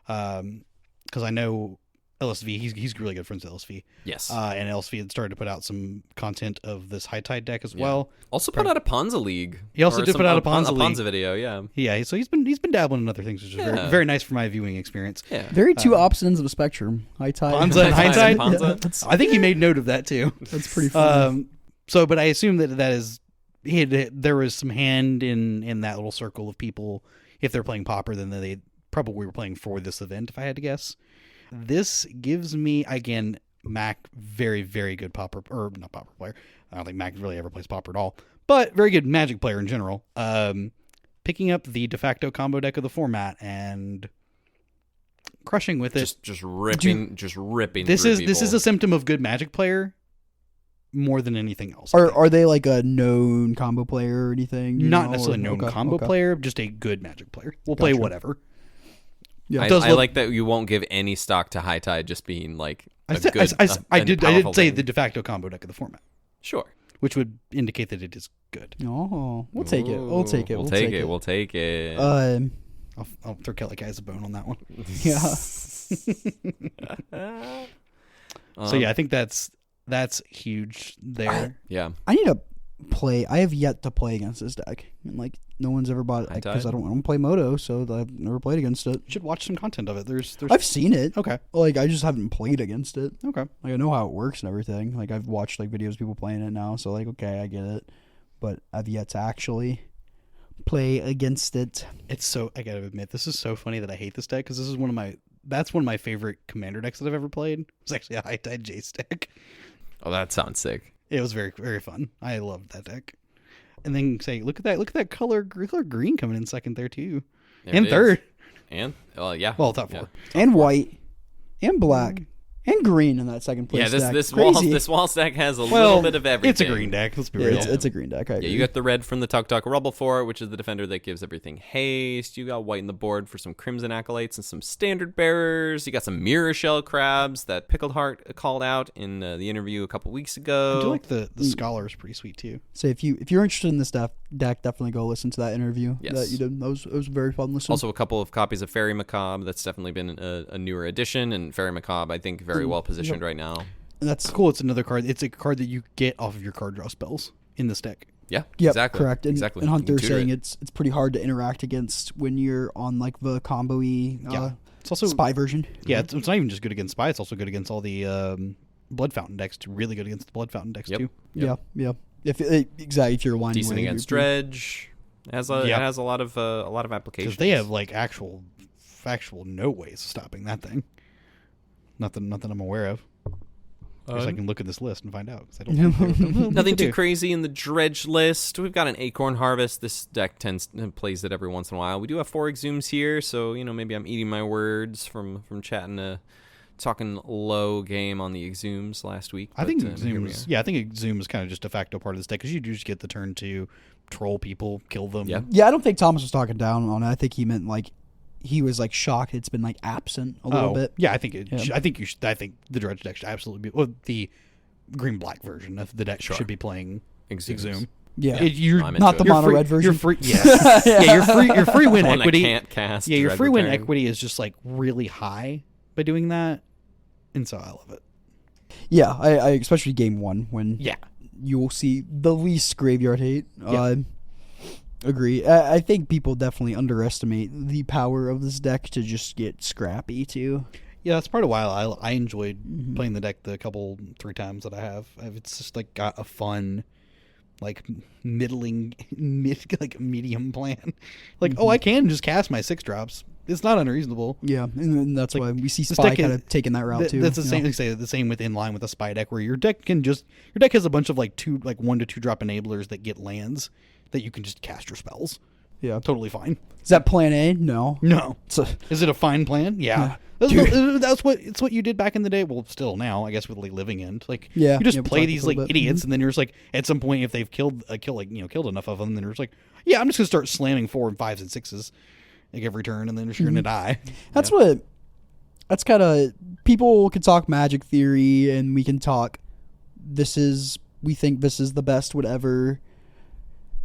Because I know LSV, he's really good friends with LSV. Yes. And LSV had started to put out some content of this High Tide deck as well. Also put out a Ponza League. He also Or did put out a Pon- Ponza League. Ponza video, yeah. Yeah, so he's been dabbling in other things, which is very, very nice for my viewing experience. Yeah. Very two opposite ends of the spectrum. High Tide. Ponza and High Tide? Ponza. Yeah, that's I think he made note of that too. pretty funny. But I assume that is there was some hand in that little circle of people. If they're playing Pauper, then they probably were playing for this event, if I had to guess. This gives me, again, Mac, very, very good Pauper, or not Pauper player. I don't think Mac really ever plays Pauper at all, but very good Magic player in general. Picking up the de facto combo deck of the format and crushing with it. Just ripping This through is people. a symptom of good Magic player more than anything else. Are they like a known combo player or anything? You Not know, necessarily or- known okay, combo okay. player, just a good Magic player. We'll play Gotcha. whatever. Yeah. I, does I look- like that you won't give any stock to High Tide just being like I a said- good. I a did powerful say thing. the de facto combo deck of the format, Sure. which would indicate that it is good. Oh, we'll take it. We'll take it. We'll take it. We'll take it. I'll throw Kelly Guys a bone on that one. Yeah. So yeah, I think that's huge there. Yeah. I need to play. I have yet to play against this deck, and like no one's ever bought it High because Tide? I don't play Moto, so I've never played against it. You should watch some content of it. There's I've seen it. okay. Like I just haven't played against it. Okay. Like I know how it works and everything. Like I've watched like videos of people playing it now, so like okay, I get it. But I've yet to actually play against it. It's so, I gotta admit, this is so funny that I hate this deck because this is one of my favorite commander decks that I've ever played. It's actually a High Tide Jace deck. Oh, that sounds sick. It was very, very fun. I loved that deck. And then say, look at that color green coming in second there too. There And it is. third. And yeah. Well, top Yeah. four. And white. And black. And green in that second place. Yeah, deck. this wall stack has a little bit of everything. It's a green deck. Let's be Yeah, real. it's a green deck. I Yeah, agree. you got the red from the Tuk Tuk Rubble Fort, which is the defender that gives everything haste. You got white in the board for some Crimson Acolytes and some Standard Bearers. You got some Mirror Shell Crabs that Pickled Heart called out in the interview a couple weeks ago. I do like the Scholar is pretty sweet too. So if you're interested in this deck, definitely go listen to that interview Yes. that you did. It was very fun listening. Also, a couple of copies of Fairy Macabre. That's definitely been a newer addition, and Fairy Macabre, I think, very well positioned right now. And that's It's cool. It's another card. It's a card that you get off of your card draw spells. in this deck. Yeah, Yep, exactly. correct. And, exactly. and Hunter's You can tutor saying it. it's pretty hard to interact against when you're on like the combo-y It's also spy version. Yeah, it's not even just good against Spy. It's also good against all the Blood Fountain decks. Really good against the Blood Fountain decks too. Yep. Yeah. Exactly. If you're a winding Decent wave, against you're- Dredge. It has a lot of applications. Because they have like actual no ways of stopping that thing. Nothing I'm aware of. I guess I can look at this list and find out. 'Cause I don't Nothing too crazy in the Dredge list. We've got an Acorn Harvest. This deck plays it every once in a while. We do have 4 Exhumes here, so maybe I'm eating my words from chatting talking low game on the Exhumes last week. I think but, here we Exhumes. are. Yeah, I think Exhume is kind of just de facto part of this deck because you do just get the turn to troll people, kill them. Yeah. Yeah, I don't think Thomas was talking down on it. I think he meant like he was like shocked it's been like absent a little bit. Yeah, I think it. Yeah. I think you should. I think the Dredge deck should absolutely be. Well, the green black version of the deck should be playing Exhume. Yeah. You're I'm Not into the it. mono red version. You're free. Yeah, yeah. Your free win One I equity. can't cast. Yeah, your Dread free win Return. equity is just like really high by doing that, and so I love it. Yeah, I especially game 1 when Yeah, you will see the least graveyard hate. Yeah. Agree. I think people definitely underestimate the power of this deck to just get scrappy too. yeah. That's part of why I enjoyed playing the deck the 3 times that I have. It's just like got a fun, like medium plan. Like, oh, I can just cast my 6-drops. It's not unreasonable. Yeah, and that's Like, why we see this Spy deck kind is- of taking that route too. That's the you same. know? Say the same with in line with a Spy deck, where your deck has a bunch of like 1 to 2 drop enablers that get lands that you can just cast your spells. Yeah. Totally fine. Is that plan A? No. No, It's a, is it a fine plan? Yeah. That's what you did back in the day. Well, still now, I guess, with like Living End. Like, Yeah, you just yeah, we play talked these a like little bit. idiots, and then you're just like, at some point, if they've killed enough of them, then you're just like, yeah, I'm just gonna start slamming 4 and 5s and 6s like every turn, and then you're gonna die. that's what. That's kind of people can talk Magic theory, and we can talk. We think this is the best, whatever.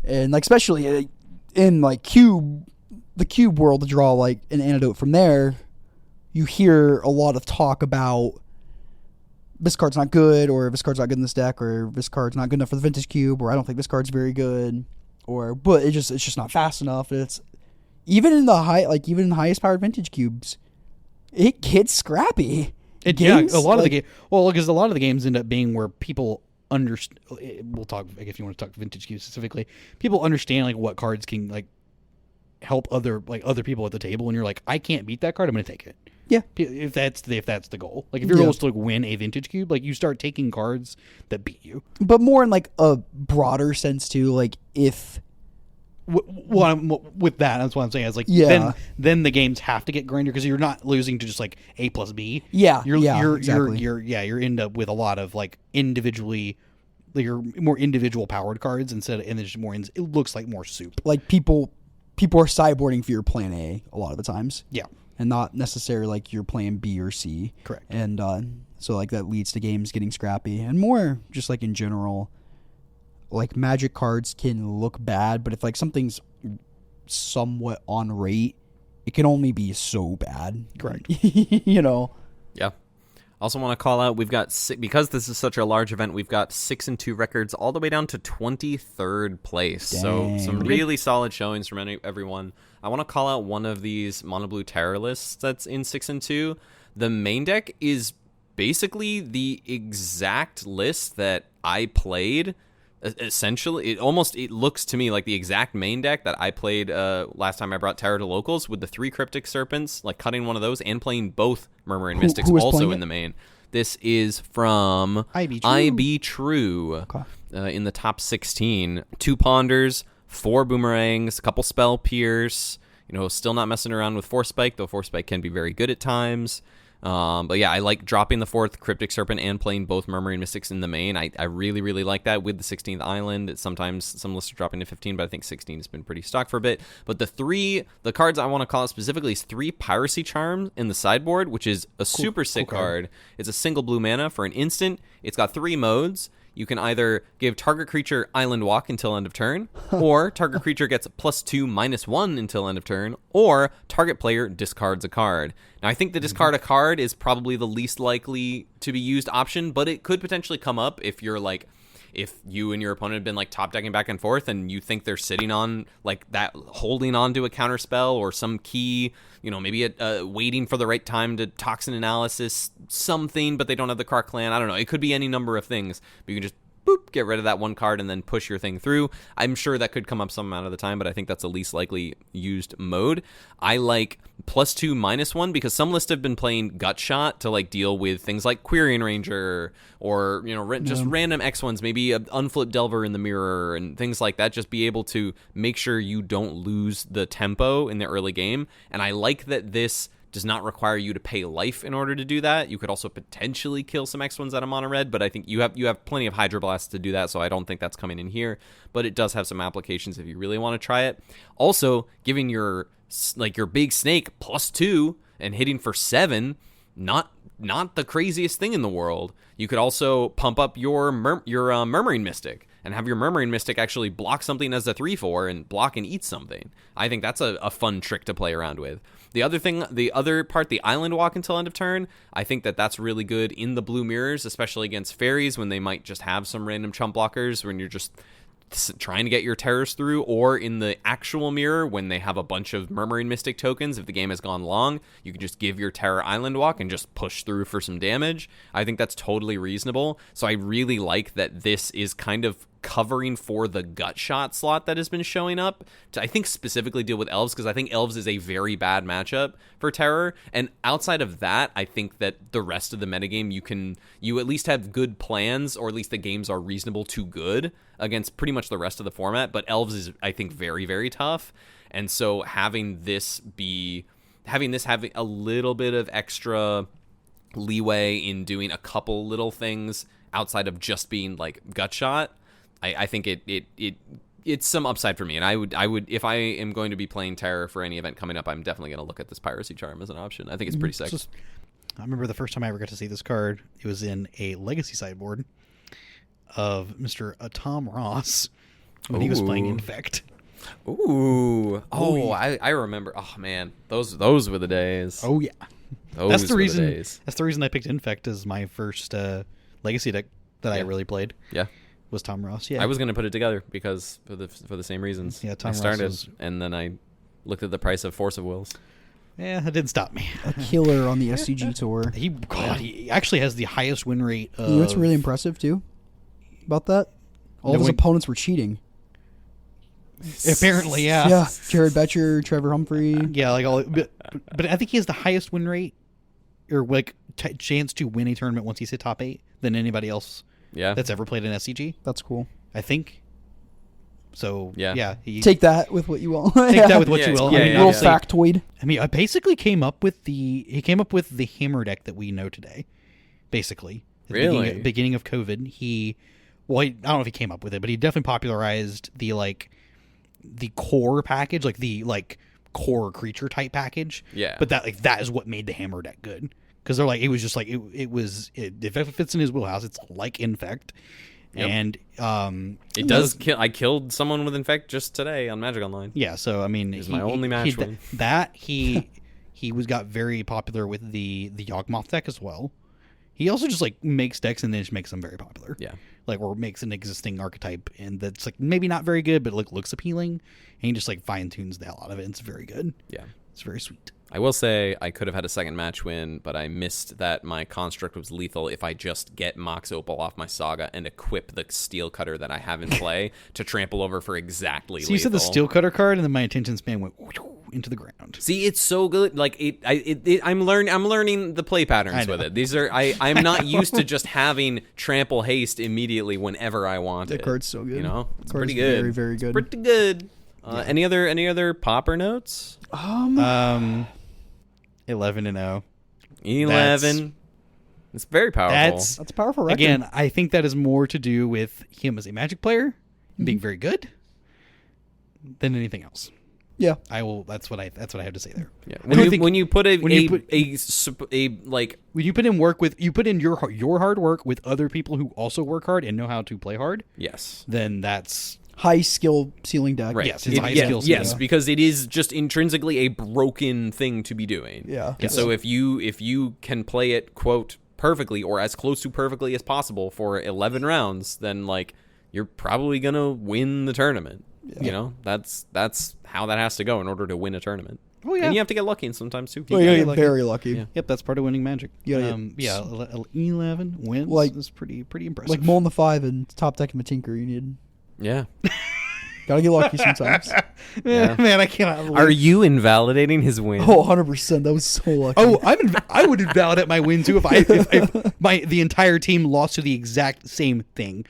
And like especially in like the cube world, to draw like an antidote from there, you hear a lot of talk about this card's not good, or this card's not good in this deck, or this card's not good enough for the vintage cube, or I don't think this card's very good, but it's just not fast enough. It's even in the highest powered vintage cubes, it gets scrappy. A lot of the game. Well, because a lot of the games end up being where people understand. We'll talk if you want to talk vintage cubes specifically. People understand like what cards can like help other people at the table, and you're like, I can't beat that card. I'm going to take it. Yeah. If that's the goal. Like if your goal is to like win a vintage cube, like you start taking cards that beat you. But more in like a broader sense too, like if With that, that's what I'm saying. It's like then the games have to get grinder because you're not losing to just like A plus B. Yeah, You're exactly. end up with a lot of like individually, like your more individual powered cards and then just more. It looks like more soup. like people are sideboarding for your plan A a lot of the times. Yeah, And not necessarily like you're playing B or C. correct. And so like that leads to games getting scrappy, and more just like in general, like Magic cards can look bad, but if like something's somewhat on rate, it can only be so bad. Correct. You know. Yeah. Also want to call out, we've got because this is such a large event, we've got 6-2 records all the way down to 23rd place. So Dang. some really solid showings from everyone. I want to call out one of these mono blue terror lists that's in 6-2. The main deck is basically the exact list that I played. Essentially, it looks to me like the exact main deck that I played last time I brought Terror to Locals, with the 3 Cryptic Serpents, like cutting one of those and playing both Murmuring Mystics who was also playing in it? the main. This is from IB True, Okay. in the top 16. 2 Ponders, 4 Boomerangs, a couple Spell Pierce. Still not messing around with Force Spike, though Force Spike can be very good at times. But yeah, I like dropping the 4th Cryptic Serpent and playing both Murmuring Mystics in the main. I really, really like that with the 16th Island. Sometimes some lists are dropping to 15, but I think 16 has been pretty stock for a bit. But the cards I want to call out specifically is 3 Piracy Charms in the sideboard, which is a super sick card. It's a single blue mana for an instant. It's got 3 modes. You can either give target creature Island Walk until end of turn, or target creature gets +2/-1 until end of turn, or target player discards a card. Now, I think the discard a card is probably the least likely to be used option, but it could potentially come up if you're like, if you and your opponent have been like top decking back and forth and you think they're sitting on like that, holding on to a counter spell or some key, maybe waiting for the right time to toxin analysis something, but they don't have the Krark Clan. I don't know. It could be any number of things, but you can just boop, get rid of that one card and then push your thing through. I'm sure that could come up some amount of the time, but I think that's the least likely used mode. I like +2, -1 because some lists have been playing Gut Shot to like deal with things like Quirion Ranger or just random X1s, maybe an Unflip Delver in the mirror and things like that. Just be able to make sure you don't lose the tempo in the early game. And I like that this does not require you to pay life in order to do that. You could also potentially kill some X1s out of mono red, but I think you have plenty of Hydroblasts to do that, so I don't think that's coming in here. But it does have some applications if you really want to try it. Also, giving your big snake +2 and hitting for 7, not the craziest thing in the world. You could also pump up your Murmuring Mystic and have your Murmuring Mystic actually block something as a 3/4 and block and eat something. I think that's a fun trick to play around with. The other part, the Island Walk until end of turn, I think that's really good in the blue mirrors, especially against fairies when they might just have some random chump blockers when you're just trying to get your terrors through, or in the actual mirror when they have a bunch of Murmuring Mystic tokens. If the game has gone long, you can just give your Terror Island Walk and just push through for some damage. I think that's totally reasonable. So I really like that this is kind of covering for the Gut Shot slot that has been showing up to, I think, specifically deal with Elves, because I think Elves is a very bad matchup for Terror. And outside of that, I think that the rest of the metagame, you at least have good plans, or at least the games are reasonable to good against pretty much the rest of the format. But Elves is, I think, very, very tough. And so having having a little bit of extra leeway in doing a couple little things outside of just being like Gut Shot, I think it's some upside for me. And I would if I am going to be playing Terror for any event coming up, I'm definitely going to look at this Piracy Charm as an option. I think it's pretty sick. I remember the first time I ever got to see this card, it was in a Legacy sideboard of Mr. Tom Ross when he was playing Infect. Ooh. I remember. Oh man, those were the days. Oh yeah. That's the reason I picked Infect as my first Legacy deck that I really played. Yeah. Was Tom Ross. Yeah. I was going to put it together because for the same reasons. Yeah, Tom I started Ross and then I looked at the price of Force of Wills. Yeah, that didn't stop me. A killer on the SCG tour. He actually has the highest win rate. You know what's really impressive too about that? All of his opponents were cheating. Apparently, yeah. Yeah, Jared Betcher, Trevor Humphrey. Yeah, but I think he has the highest win rate, or like chance to win a tournament once he's hit top 8 than anybody else. Yeah, that's ever played in SCG. That's cool. I think. So yeah, take that with what you will. Take that with what you will. Yeah, little factoid. I mean, I basically came up with the hammer deck that we know today. Basically, at the beginning of COVID, I don't know if he came up with it, but he definitely popularized the core package, the core creature type package. Yeah, but that is what made the hammer deck good. Because they're it was just if it fits in his wheelhouse, it's like Infect. Yep. And it does kill. I killed someone with Infect just today on Magic Online. Yeah, so I mean, it's my only match win. He got very popular with the Yawgmoth deck as well. He also just makes decks and then just makes them very popular. Yeah, or makes an existing archetype and that's maybe not very good, but looks appealing, and he just fine tunes the hell out of it. It's very good. Yeah, it's very sweet. I will say I could have had a second match win, but I missed that my construct was lethal if I just get Mox Opal off my Saga and equip the Steel Cutter that I have in play to trample over for exactly lethal. You said the Steel Cutter card, and then my attention span went into the ground. See, it's so good. I'm learning the play patterns with it. These are I'm not used to just having trample haste immediately whenever I want it. That card's so good. It's pretty good. Very, very good. It's pretty good. Any other Pauper notes? 11-0. 11. It's very powerful. That's powerful record. Again, I think that is more to do with him as a Magic player being very good than anything else. Yeah, That's what I have to say there. Yeah. When you put your hard work with other people who also work hard and know how to play hard. Yes. Then that's high skill ceiling deck. Right. Yes, it's high skill. Yes, because it is just intrinsically a broken thing to be doing. Yeah. And so if you can play it, quote, perfectly or as close to perfectly as possible for 11 rounds, then like you're probably gonna win the tournament. Yeah. You know, that's how that has to go in order to win a tournament. Oh yeah, and you have to get lucky sometimes too. Oh, you get very lucky. Yeah. Yep, that's part of winning Magic. Yeah, 11 wins like, is pretty impressive. Like mulling the 5 and top decking the Tinker. You need. Yeah. Gotta get lucky sometimes. Yeah. Man, I cannot believe. Are you invalidating his win? Oh, 100%. That was so lucky. Oh, I would invalidate my win too if the entire team lost to the exact same thing.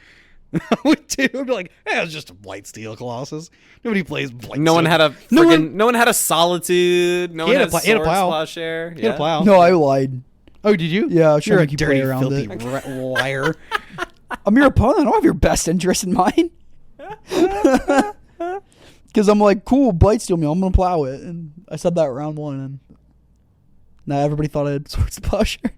I would too. I'd be like, it was just a Blightsteel Colossus. Nobody plays Blightsteel. No one had a no one had a Solitude. No one had a Sword Plowshare. He had a plow. No, I lied. Oh, did you? Yeah, I was You're trying a to keep dirty, play around filthy it. liar. I'm your opponent. I don't have your best interest in mind. Because I'm like, cool, Blightsteel me. I'm going to plow it. And I said that round 1. And now everybody thought I had Swords to Plowshare.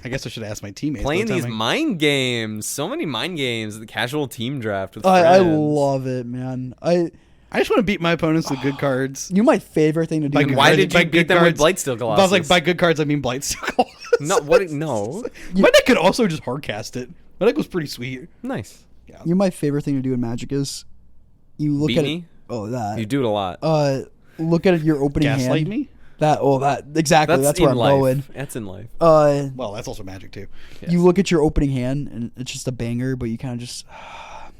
I guess I should ask my teammates. Playing these mind games. So many mind games. The casual team draft with I friends. love it, man. I just want to beat my opponents with good cards. You know my favorite thing to do. Like, why did you beat them with Blightsteel Colossus? I was like, by good cards, I mean Blightsteel Colossus. No, what? No. My deck could also just hardcast it. My deck was pretty sweet. Nice. Yeah. You know my favorite thing to do in Magic is you look beat at me? it. Oh, that. You do it a lot. Look at your opening hand. Gaslight me? That exactly. That's where I'm going. That's in life. Well, that's also Magic too. Yes. You look at your opening hand and it's just a banger, but you kind of just,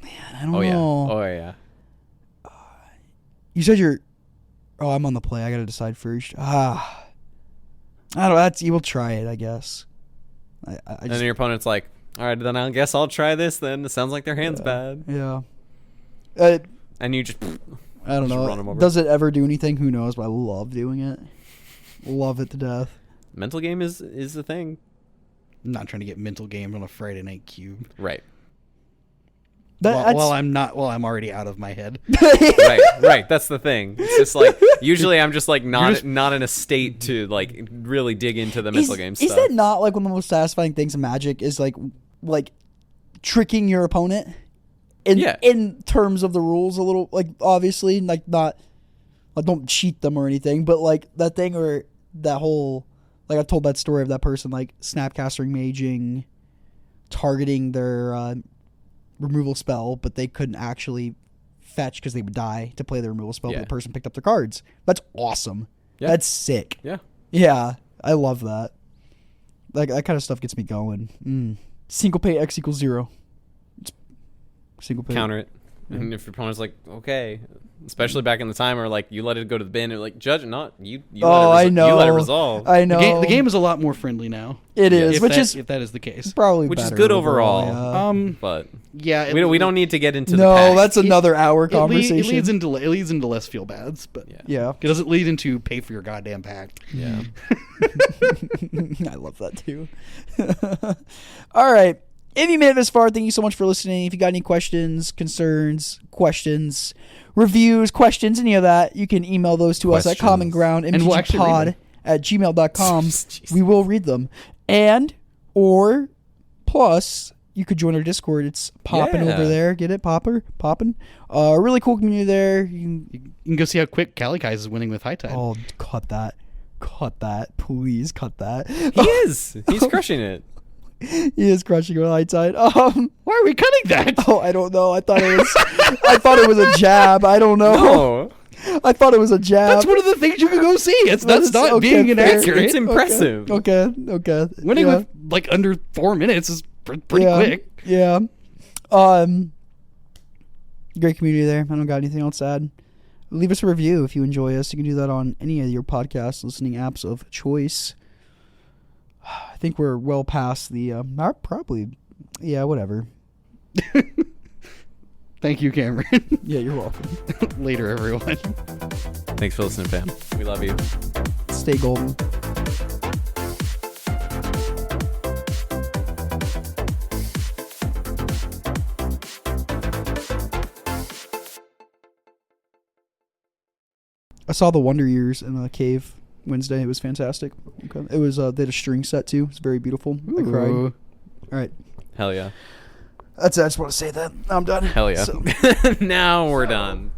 man, I don't know. Oh yeah. You said I'm on the play. I gotta decide first. I don't know. You will try it, I guess. And then your opponent's like, all right, then I guess I'll try this. Then it sounds like their hand's bad. Yeah. And you just. I don't know. Does it ever do anything? Who knows? But I love doing it. Love it to death. Mental game is the thing. I'm not trying to get mental game on a Friday night cube. Right. I'm already out of my head. Right. That's the thing. It's just like usually I'm just like not in a state to like really dig into the mental game stuff. Is that not like one of the most satisfying things in Magic? Is like tricking your opponent in terms of the rules a little, like obviously like not like don't cheat them or anything, but like that thing or that whole like I told that story of that person like snapcasting maging, targeting their removal spell, but they couldn't actually fetch because they would die to play the removal spell. But the person picked up their cards. That's awesome. Yeah. That's sick. Yeah, I love that. Like that kind of stuff gets me going. Single pay X equals 0. Single pay. Counter it. And if your opponent's like, okay, especially back in the time where like you let it go to the bin, and like judge it, not you. I know. You let it resolve. I know. The game is a lot more friendly now. It is, if that is the case, probably which better is good overall. But we don't need to get into. No, the past. that's another hour conversation. It leads into less feel bads, but yeah. It doesn't lead into pay for your goddamn pact. Yeah. I love that too. All right. If you made it this far, thank you so much for listening. If you got any questions, concerns, reviews, questions, any of that, you can email those to us at commongroundmtgpod@gmail.com. We will read them. Plus, you could join our Discord. It's popping over there. Get it? Popping. Really cool community there. You can go see how quick Kalikais is winning with High Tide. Oh, cut that. Please cut that. He is. He's crushing it. He is crushing with High Tide. Why are we cutting that? Oh, I don't know. I thought it was a jab. I don't know. No. I thought it was a jab. That's one of the things you can go see. That's not being inaccurate. It's impressive. Okay. Winning with like under 4 minutes is pretty quick. Yeah. Great community there. I don't got anything else to add. Leave us a review if you enjoy us. You can do that on any of your podcast listening apps of choice. I think we're well past the whatever. Thank you, Cameron. Yeah, you're welcome. Later, everyone. Thanks for listening, fam. We love you. Stay golden. I saw the Wonder Years in a cave Wednesday. It was fantastic. Okay. It was they had a string set too. It's very beautiful. Ooh. I cried. All right. Hell yeah. That's it. I just want to say that. I'm done. Hell yeah. So. Now we're done.